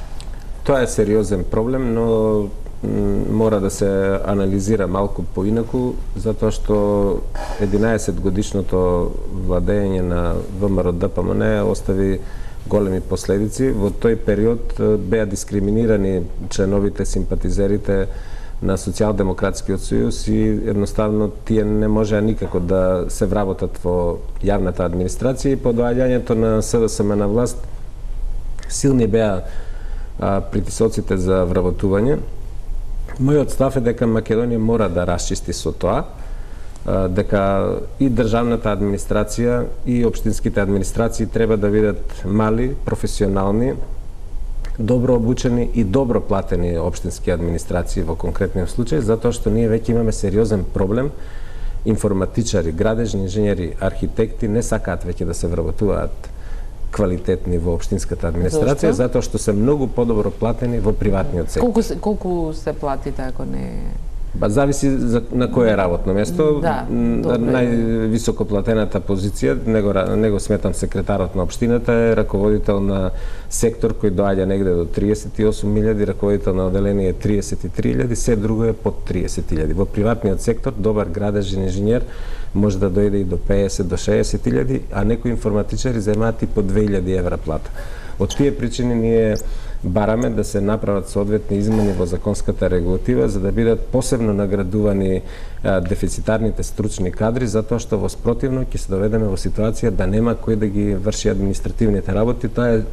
Тоа е сериозен проблем, но мора да се анализира малку поинаку, затоа што 11 годишното владење на ВМРО ДПМН остави големи последици. Во тој период беа дискриминирани членовите, симпатизерите на Социјалдемократскиот сојуз и едноставно тие не можеа никако да се вработат во јавната администрација и по доаѓањето на СДСМ на власт силни беа притисоците за вработување. Мојот став е дека Македонија мора да расчисти со тоа, дека и државната администрација и општинските администрации треба да бидат мали, професионални, добро обучени и добро платени општински администрации во конкретниот случај, затоа што ние веќе имаме сериозен проблем. Информатичари, градежни инженери, архитекти не сакаат веќе да се вработуваат квалитетни во општинската администрација, затоа што се многу подобро платени во приватниот сектор. Колку се платите ако не? Зависи на кое работно место. Највисоко платената позиција, него сметам секретарот на општината, е раководител на сектор кој доаѓа негде до 38.000, раководител на оделение 33.000, се друго е под 30.000. Во приватниот сектор добар градежен инженер може да дојде и до 50 до 60.000, а некои информатичари земаат и по 2.000 евра плата. Од тие причини ние бараме да се направат соодветни измени во законската регулатива за да бидат посебно наградувани дефицитарните стручни кадри, затоа што во спротивно ќе се доведеме во ситуација да нема кој да ги врши административните работи. Тоа е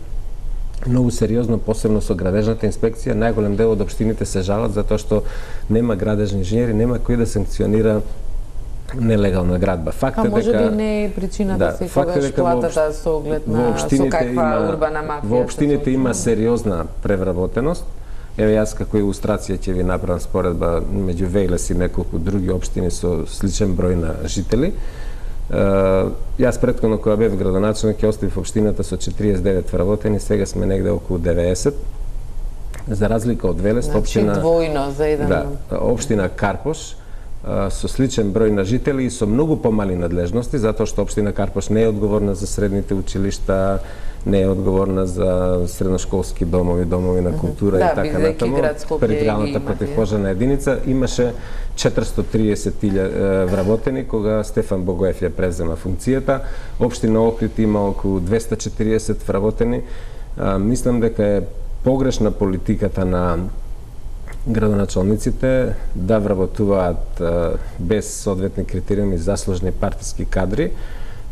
многу сериозно, посебно со градежната инспекција. Најголем дел од општините се жалат затоа што нема градежни инженери, нема кој да санкционира нелегална градба. Факт е дека може би не е причината секогаш платата со оглед на со каква урбана мафија. Во општините има сериозна превработеност, Еве јас како илустрација ќе ви направам споредба меѓу Велес и неколку други општини со сличен број на жители. Јас претходно кога бев градоначелник ќе оставив општината со 49 вработени, сега сме негде околу 90. За разлика од Велес, општина двојно за еден. Да, општина Карпош со сличен број на жители и со многу помали надлежности, затоа што општина Карпош не е одговорна за средните училишта, не е одговорна за средношколски домови, домови на култура и така натаму. Перифералната противпожарна единица имаше 430.000 вработени кога Стефан Богоев ја презема функцијата. Општина Охрид има околу 240 вработени. Мислам дека е погрешна политиката на градоначалниците да вработуваат без соодветни критериуми заслужни партиски кадри,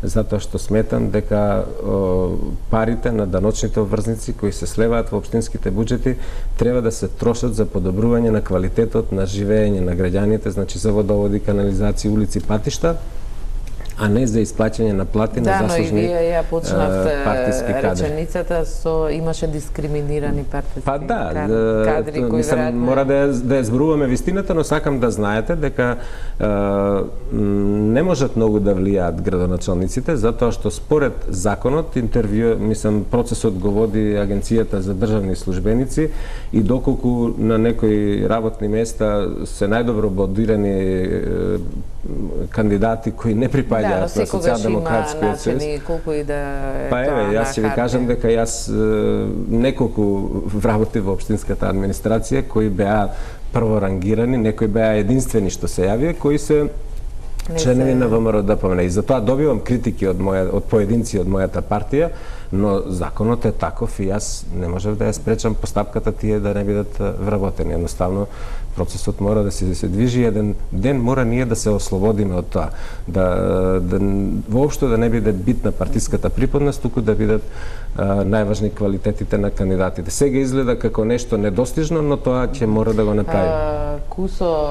затоа што сметам дека парите на даночните обврзници кои се слеваат во општинските буџети треба да се трошат за подобрување на квалитетот на живење на граѓаните, значи за водоводи, канализации, улици, патишта, а не за исплаќање на плати на заслужни партиски кадри. Да, но и вие ја почнавте реченицата со имаше дискриминирани партиски кадри кои веројатно мора да ја зборуваме вистината, но сакам да знаете дека не можат многу да влијаат градоначалниците затоа што според законот процесот го води Агенцијата за државни службеници и доколку на некои работни места се најдобро бодирани кандидати кои не припаѓаат на Социјалдемократскиот сојуз. Колку и да е па еве, јас ќе ви кажам дека јас неколку вработи во општинската администрација кои беа прворангирани, некои беа единствени што се јавија, кои се членови на ВМРО-ДПМН. И затоа добивам критики од поединци од мојата партија, но законот е таков и јас не можев да ја спречам постапката тие да не бидат вработени. Едноставно процесот мора да се движи, еден ден мора ние да се ослободиме од тоа, да воопшто да не биде битна партиската припадност, туку да бидат најважни квалитетите на кандидатите. Сега изгледа како нешто недостижно, но тоа ќе мора да го направи. Кусо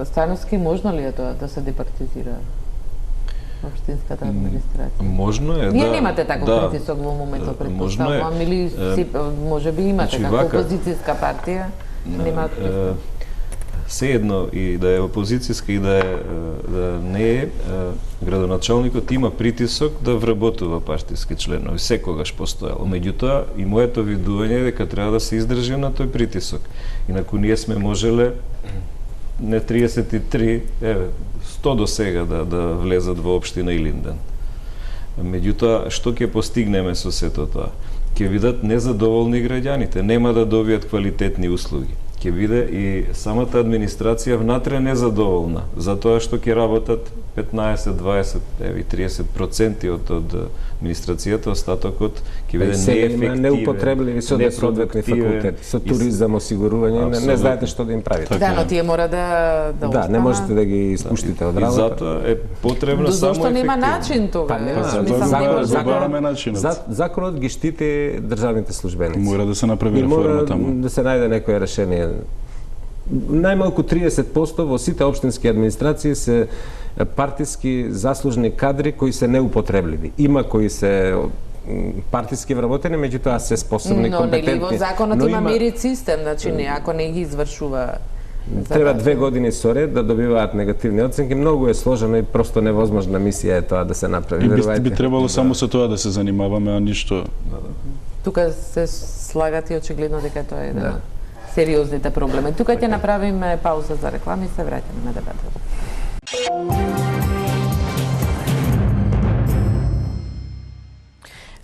Становски, можно ли е тоа да се департизира општинската администрација? Можно е, Ние немате таков притисок во моментот, претпоставувам, или можеби имате како опозицијска партија? Сеедно и да е опозицијска и да не е, градоначалникот има притисок да вработува партиски членови, секогаш постоело. Меѓутоа, и моето видување е дека треба да се издржи на тој притисок. Инаку ние сме можеле не 33, 100 до сега да влезат во општина Илинден. Меѓутоа, што ќе постигнеме со сето тоа? Ќе бидат незадоволни граѓаните, нема да добијат квалитетни услуги. Ќе биде и самата администрација внатре незадоволна, затоа што ќе работат 15, 20, 30% од администрацијата, остатокот ќе биде неефективен. Неупотребливи со соодветни факултети, со туризам, осигурување, не знаете што да им правите. Да, но тие мора да останат. Да, не можете да ги испуштите од работа. И затоа е потребна само ефективност. Зошто нема начин тоа? Законот ги штити државните службеници. Мора да се направи реформа таму. Да се најде некое решение. Најмалку 30% во сите општински администрации се партиски заслужни кадри кои се неупотребливи. Има кои се партиски вработени, меѓутоа се способни, компетентни. Но нели во законот има мерит систем, значи ако не ги извршува. Треба 2 години со ред да добиваат негативни оценки. Многу е сложено и просто невозможна мисија е тоа да се направи. Би требало само со тоа да се занимаваме, а ништо. Тука се слагат и очигледно дека тоа е еден сериозните проблеми. Тука ќе направиме пауза за реклами и се враќаме на дебатата.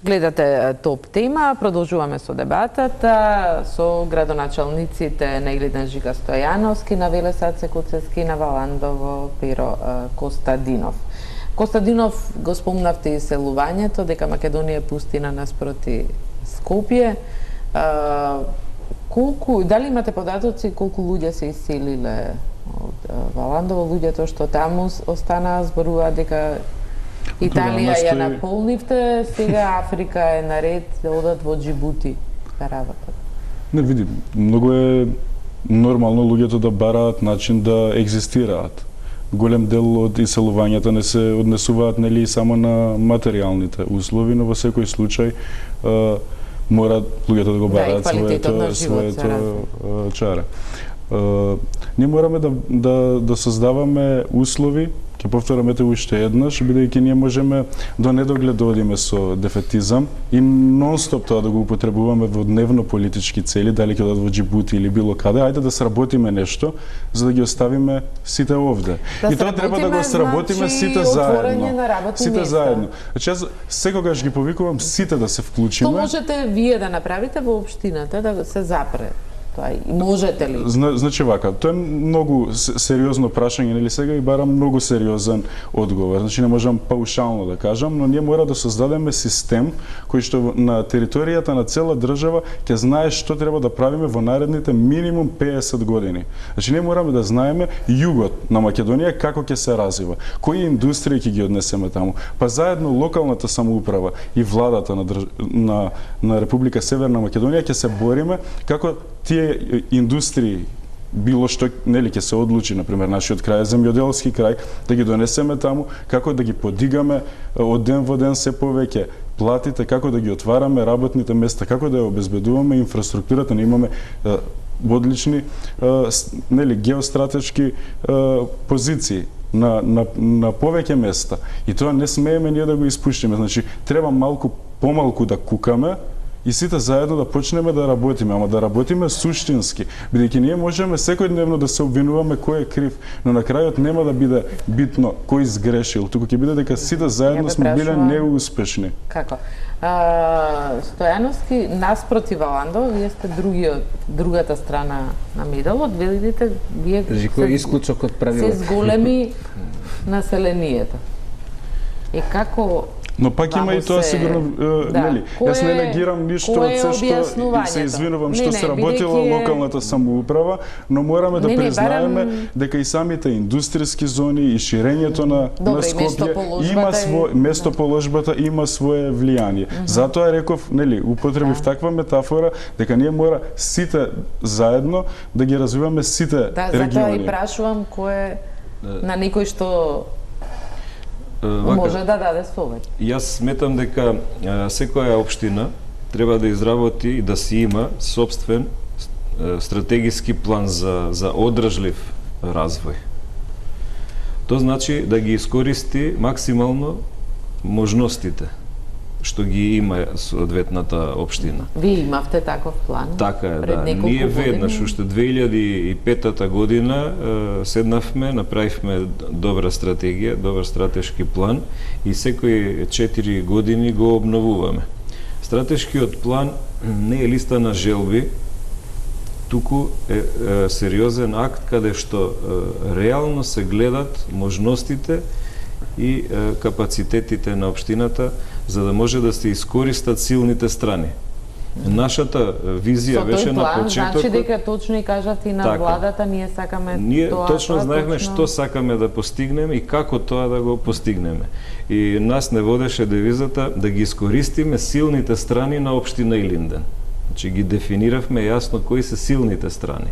Гледате Топ тема, продолжуваме со дебатата со градоначалниците на Илинден Жига Стојановски, на Велес Аце Куцевски, на Валандово Перо Костадинов. Костадинов го спомнавте и селувањето, дека Македонија е пустина наспроти Скопје. Дали имате податоци колку луѓе се иселиле од Валандово, луѓето што таму останаа, зборуваат дека Италија ја наполнивте, сега Африка е наред да одат во Џибути да работат. Не види, многу е нормално луѓето да бараат начин да екзистираат. Голем дел од иселувањата не се однесуваат нели само на материјалните услови, но во секој случај мора луѓето да го Да, и бараат квалитетот на живот се своето чаре. Ние мораме да создаваме услови, ќе повторам ете уште еднаш, бидејќи ние можеме до недоглед да одиме со дефетизам и нон-стоп тоа да го употребуваме во дневно политички цели, дали ќе одат во Џибути или било каде, ајде да сработиме нешто за да ги оставиме сите овде. Да и тоа треба да го сработиме значи сите отворање заедно. на работни Сите места. заедно. Значи јас секогаш ги повикувам сите да се вклучиме. Што можете вие да направите во општината да се запре тоа? И можете ли? Значи вака, тоа е многу сериозно прашање, нели сега и бара многу сериозен одговор. Значи не можам паушално да кажам, но ние мора да создадеме систем кој што на територијата на цела држава ќе знае што треба да правиме во наредните минимум 50 години. Значи ние мораме да знаеме југот на Македонија како ќе се развива, кои индустрии ќе ги однесеме таму, па заедно локалната самоуправа и владата на Република Северна Македонија ќе се бориме како тие индустрии било што нели ќе се одлучи, на пример нашиот крај е земјоделски крај, да ги донесеме таму, како да ги подигаме од ден во ден се повеќе платите, како да ги отвараме работните места, како да ја обезбедуваме инфраструктурата, не имаме одлични нели геостратешки позиции на повеќе места. И тоа не смееме ние да го испуштиме. Значи треба малку помалку да кукаме и сите заедно да почнеме да работиме, ама да работиме суштински, бидејќи ние можеме секојдневно да се обвинуваме кој е крив, но на крајот нема да биде битно кој сгрешил, туку ќе биде дека сите заедно сме биле неуспешни. Како? Стојановски, наспроти Валандо, вие сте другата страна на медалот, видите, вие кој исклучок од правилото. се зголеми населението. И како Но пак има и тоа сигурно, нели, јас не негирам ништо од се што и се извинувам што се работила локалната самоуправа, но мораме да признаеме дека и самите индустријски зони и ширењето на Скопје има местоположбата има свое влијание. Затоа реков, нели, употребив таква метафора дека ние мора сите заедно да ги развиваме сите региони. Затоа и прашувам кој е на некој што може да даде совет. Јас сметам дека секоја општина треба да изработи и да си има сопствен стратегиски план за одржлив развој. Тоа значи да ги искористи максимално можностите што ги има соодветната општина. Вие имавте таков план? Така е, да. Ние веднаш, уште 2005 година, седнавме, направивме добра стратегија, добар стратешки план и секои 4 години го обновуваме. Стратешкиот план не е листа на желби, туку е сериозен акт каде што реално се гледат можностите и капацитетите на општината за да може да се искористат силните страни. Нашата визија беше на почетокот. Значи дека точно и кажавте и на владата, ние сакаме тоа. Ние точно знаевме што сакаме да постигнеме и како тоа да го постигнеме. И нас не водеше девизата да ги искористиме силните страни на општина Илинден. Значи ги дефиниравме јасно кои се силните страни.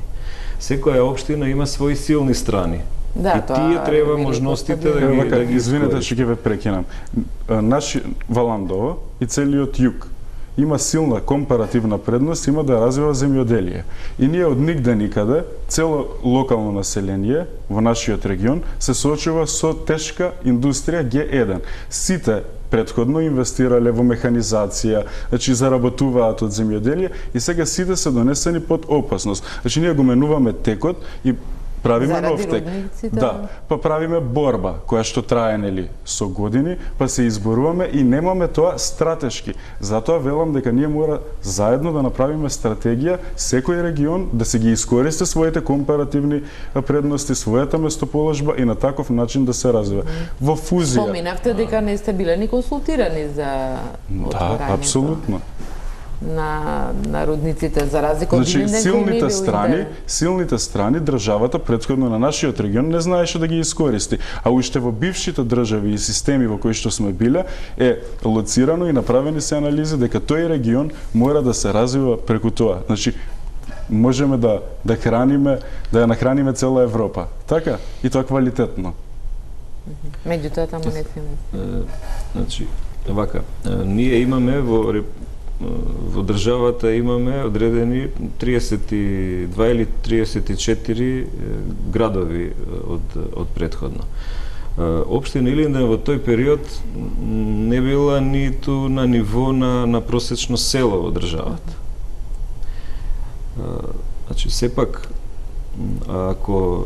Секоја општина има свои силни страни. Да, и тие треба можностите да ги извинете што ќе ве прекинам. Наши Валандово и целиот југ има силна компаративна предност, има да развива земјоделие. И ние од нигде никаде, цело локално население во нашиот регион се соочува со тешка индустрија Г1. Сите претходно инвестирале во механизација, значи заработуваат од земјоделие и сега сите се донесени под опасност. Значи ние го менуваме текот и правиме нов тек. Да, па правиме борба која што трае нели со години, па се изборуваме и немаме тоа стратешки. Затоа велам дека ние мора заедно да направиме стратегија, секој регион да се ги искористи своите компаративни предности, својата местоположба и на таков начин да се развива. Во фузија. Споминавте дека не сте биле ни консултирани за отворањето. Да, апсолутно. На народниците за разлика од Илинден, силните страни државата претходно на нашиот регион не знаеше да ги искористи, а уште во бившите држави и системи во кои што сме биле е лоцирано и направени се анализи дека тој регион мора да се развива преку тоа. Значи можеме да храниме, да ја нахраниме цела Европа. Така и тоа квалитетно. Меѓутоа таму не сме. Значи, вака, ние имаме во во државата имаме одредени 32 или 34 градови од претходно. Општина Илинден во тој период не била ниту на ниво на просечно село во државата. Значи, сепак, ако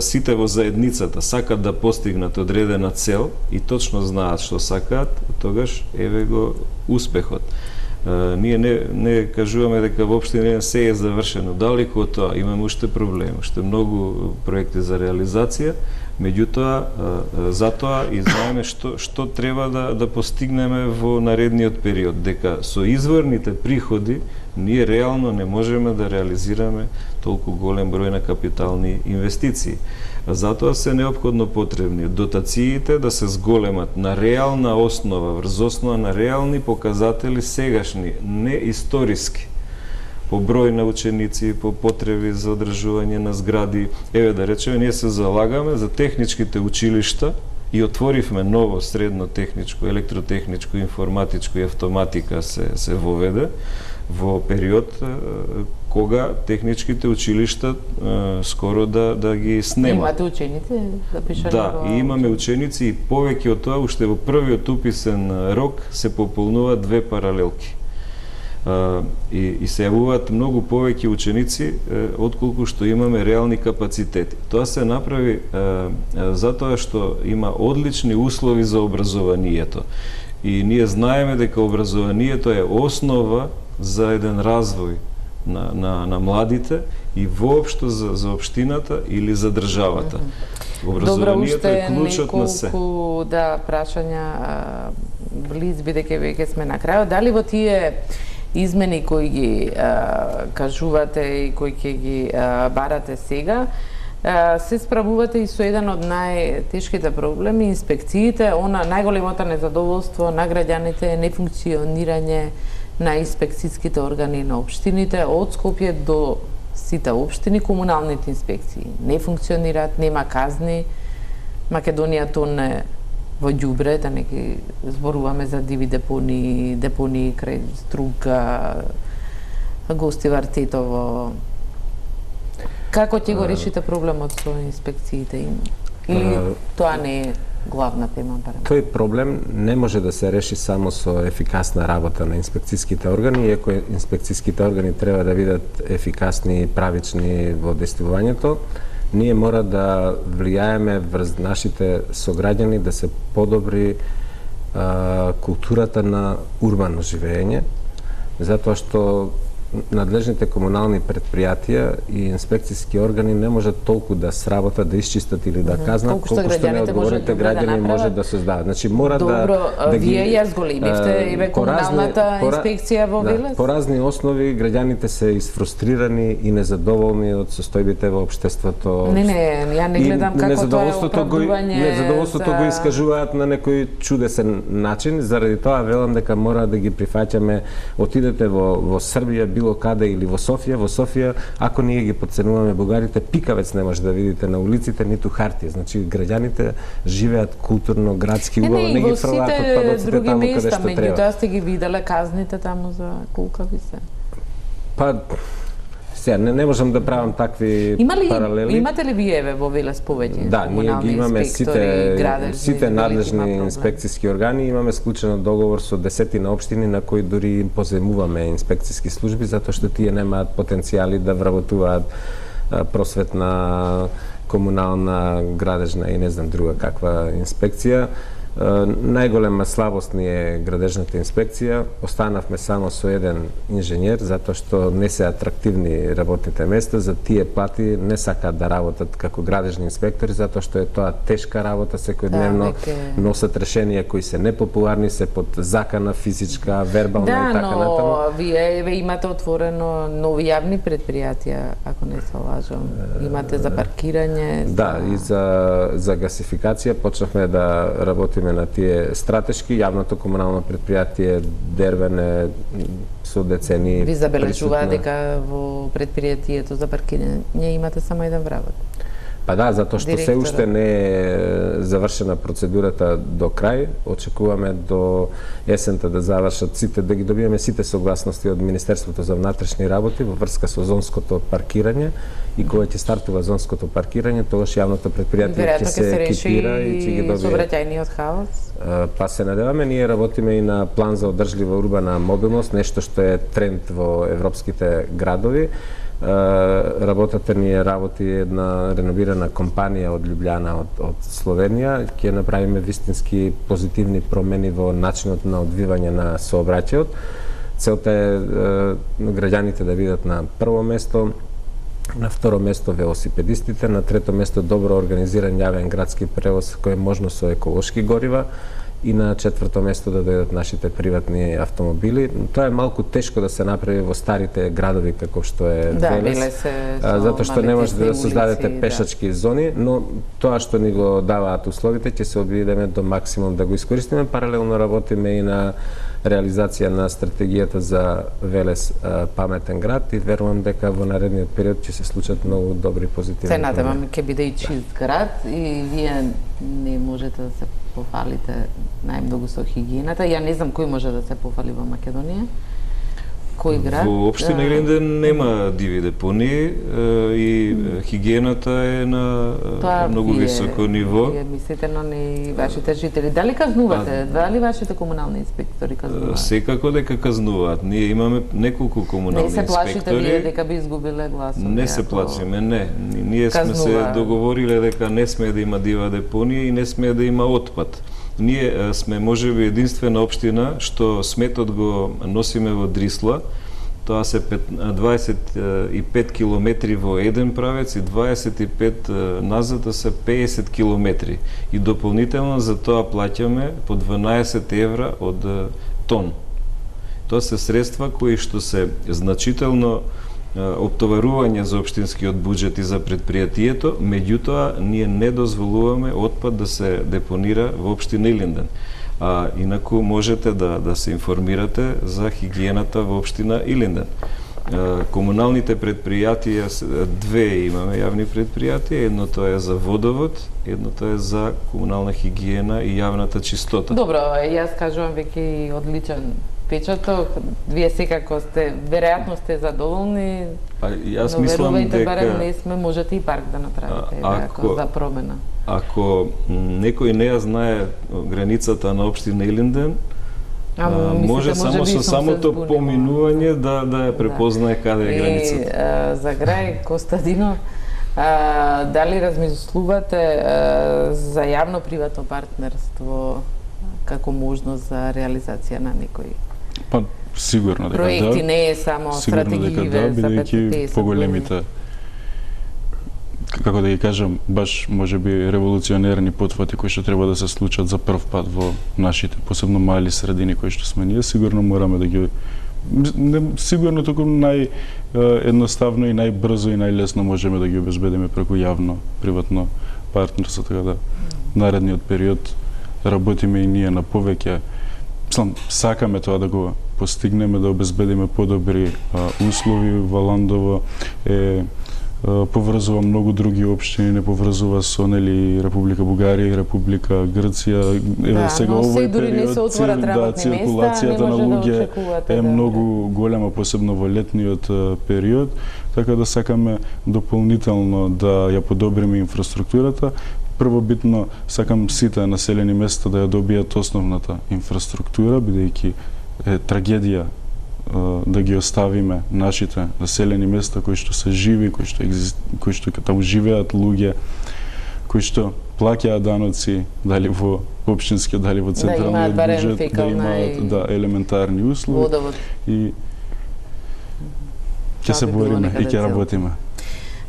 сите во заедницата сакат да постигнат одредена цел и точно знаат што сакаат, тогаш еве го успехот. Ние не кажуваме дека воопшто не се е завршено. Далеку од тоа, имаме уште проблеми, уште многу проекти за реализација, меѓутоа затоа и знаеме што треба да постигнеме во наредниот период, дека со изворните приходи ние реално не можеме да реализираме толку голем број на капитални инвестиции. Затоа се неопходно потребни дотациите да се зголемат на реална основа, врз основа на реални показатели сегашни, не историски, по број на ученици, по потреби за одржување на згради. Еве да речеме, ние се залагаме за техничките училишта и отворивме ново средно техничко, електротехничко, информатичко и автоматика се воведе во период кога техничките училишта скоро да ги снемат. Имате ученици запишани? Да, и имаме ученици и повеќе од тоа, уште во првиот уписен рок се пополнуваат 2 паралелки. И се јавуваат многу повеќе ученици отколку што имаме реални капацитети. Тоа се направи затоа што има одлични услови за образованието. И ние знаеме дека образованието е основа за еден развој на младите и воопшто за општината или за државата. Образованието е клучот на се. Неколку прашања близ, бидејќи веќе сме на крајот. Дали во тие измени кои ги кажувате и кои ќе ги барате сега, се справувате и со еден од најтешките проблеми, инспекциите, најголемото незадоволство на граѓаните е нефункционирање на инспекцијските органи на општините, од Скопје до сите општини, комуналните инспекции не функционираат, нема казни. Македонија тоне во ѓубре, да не ги зборуваме за диви депонии крај Струга, Гостивар, Тетово. Како ќе го решите проблемот со инспекциите? Или тоа не е главна тема? Тој проблем не може да се реши само со ефикасна работа на инспекцијските органи, иако инспекцијските органи треба да бидат ефикасни и правични во действувањето. Ние мора да влијаеме врз нашите сограѓани да се подобри културата на урбано живење, затоа што надлежните комунални предпријатија и инспекцијски органи не можат толку да сработат, да исчистат или да казнат, колку што неодговорните граѓани може да создадат. Значи мора да вие ја зголемивте комуналната инспекција во Велес. По разни основи граѓаните се изфрустрирани и незадоволни од состојбите во општеството. Не, ја не гледам како тоа е оправдување. Незадоволството го искажуваат на некој чудесен начин, заради тоа велам дека мора да ги прифаќаме. Отидете во Србија, било каде или во Софија, ако ние ги подценуваме бугарите, пикавец не може да видите на улиците, ниту хартија. Значи граѓаните живеат културно, градски убаво, не ги фрлаат отпадоците таму каде што треба. Меѓутоа сте ги виделе казните таму за кулкави се? Па сега не можам да правам такви паралели. Имате ли вие во Велес повеќе? Да, ние ги имаме сите надлежни инспекцијски органи, имаме склучен договор со 10 општини на кои дури им позајмуваме инспекцијски служби затоа што тие немаат потенцијали да вработуваат просветна, комунална, градежна и не знам друга каква инспекција. Најголема слабост ни е градежната инспекција. Останавме само со еден инженер, затоа што не се атрактивни работните места. За тие плати не сакаат да работат како градежни инспектори, затоа што е тоа тешка работа секојдневно. Носат решенија кои се непопуларни, се под закана, физичка, вербална и така натаму. Да, но вие имате отворено нови јавни предпријатија, ако не се лажам. Имате за паркирање. Да, и за гасификација почнавме да работиме на тие стратешки. Јавното комунално предпријатие Дервене со децени. Ви забележува дека во предпријатието за паркирање имате само еден вработник? Па да, затоа што се уште не е завршена процедурата до крај. Очекуваме до есента да завршат сите, да ги добиеме сите согласности од Министерството за внатрешни работи во врска со зонското паркирање, и кога ќе стартува зонското паркирање, тогаш јавното предпријатие ќе се екипира и ќе ги добие сообраќајниот хаос. Па се надеваме, ние работиме и на план за одржлива урбана мобилност, нешто што е тренд во европските градови. Работата ни е работи една реновирана компанија од Љубљана, од Словенија. Ќе направиме вистински позитивни промени во начинот на одвивање на сообраќајот. Целта е граѓаните да видат на прво место, на второ место велосипедистите, на трето место добро организиран јавен градски превоз кој е можно со еколошки горива, и на четврто место да дојдат нашите приватни автомобили. Тоа е малку тешко да се направи во старите градови како што е Велес, затоа што не може да создадете пешачки зони, но тоа што ни го даваат условите ќе се обидеме до максимум да го искористиме. Паралелно работиме и на реализација на стратегијата за Велес паметен град, и верувам дека во наредниот период ќе се случат многу добри позитивни. Се надевам ќе биде и чист град, и вие не можете да се пофалите најмногу со хигиената. Ја не знам кој може да се пофали во Македонија. Кој град? Во општина Илинден нема диви депонии и хигиената е на многу високо ниво. Вие мислите на вашите жители. Дали казнувате? Дали вашите комунални инспектори казнуваат? Секако дека казнуваат. Ние имаме неколку комунални инспектори. Не се плашите вие дека би изгубиле гласови? Не се плашиме, не. Ние сме се договориле дека не сме да има дива депонија и не сме да има отпад. Ние сме можеби единствена општина што сметот го носиме во Дрисла. Тоа се 25 километри во еден правец и 25 назад се 50 километри. И дополнително за тоа плаќаме по 12 евра од тон. Тоа се средства кои што се значително оптоварување за општинскиот буџет и за предпријатието, меѓутоа ние не дозволуваме отпад да се депонира во општина Илинден. Инаку можете да се информирате за хигиената во општина Илинден. Комуналните предпријатија, две имаме јавни предпријатија, едното е за водовод, едното е за комунална хигиена и јавната чистота. Добро, јас кажувам веќе и одличен печаток. Вие секако сте, веројатно сте задоволни, јас но мислам дека барем не сме, можете и парк да направите за промена. Ако некој не ја знае границата на општина Илинден, може само со самото поминување да ја препознае каде е границата. За крај, Костадино, дали размислувате за јавно-приватно партнерство како можност за реализација на некои Па сигурно дека проекти, не е само стратегиве за бидејќи поголемите, како да ги кажам, баш можеби револуционерни потфати кои што треба да се случат за прв пат во нашите посебно мали средини кои што сме ние, сигурно мораме да ги сигурно туку едноставно и најбрзо и најлесно можеме да ги обезбедиме преку јавно приватно партнерство, така да наредниот период работиме и ние на повеќе. Сакаме тоа да го постигнеме, да обезбедиме подобри услови. Валандово поврзува многу други општини, не поврзува со Република Бугарија и Република Грција. Сега овој период циркулацијата на луѓе е многу голема, посебно во летниот период, така да сакаме дополнително да ја подобриме инфраструктурата. Првобитно сакам сите населени места да ја добијат основната инфраструктура, бидејќи е трагедија да ги оставиме нашите населени места кои што се живи, кои што таму живеат луѓе, кои што плаќаат даноци, дали во општинскиот, дали во централниот буџет, да имаат елементарни услови и ќе се бориме и ќе работиме.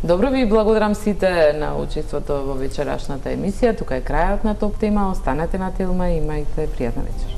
Добро, ви благодарам сите на учеството во вечерашната емисија. Тука е крајот на Топ тема. Останете на Телма и имајте пријатна вечер.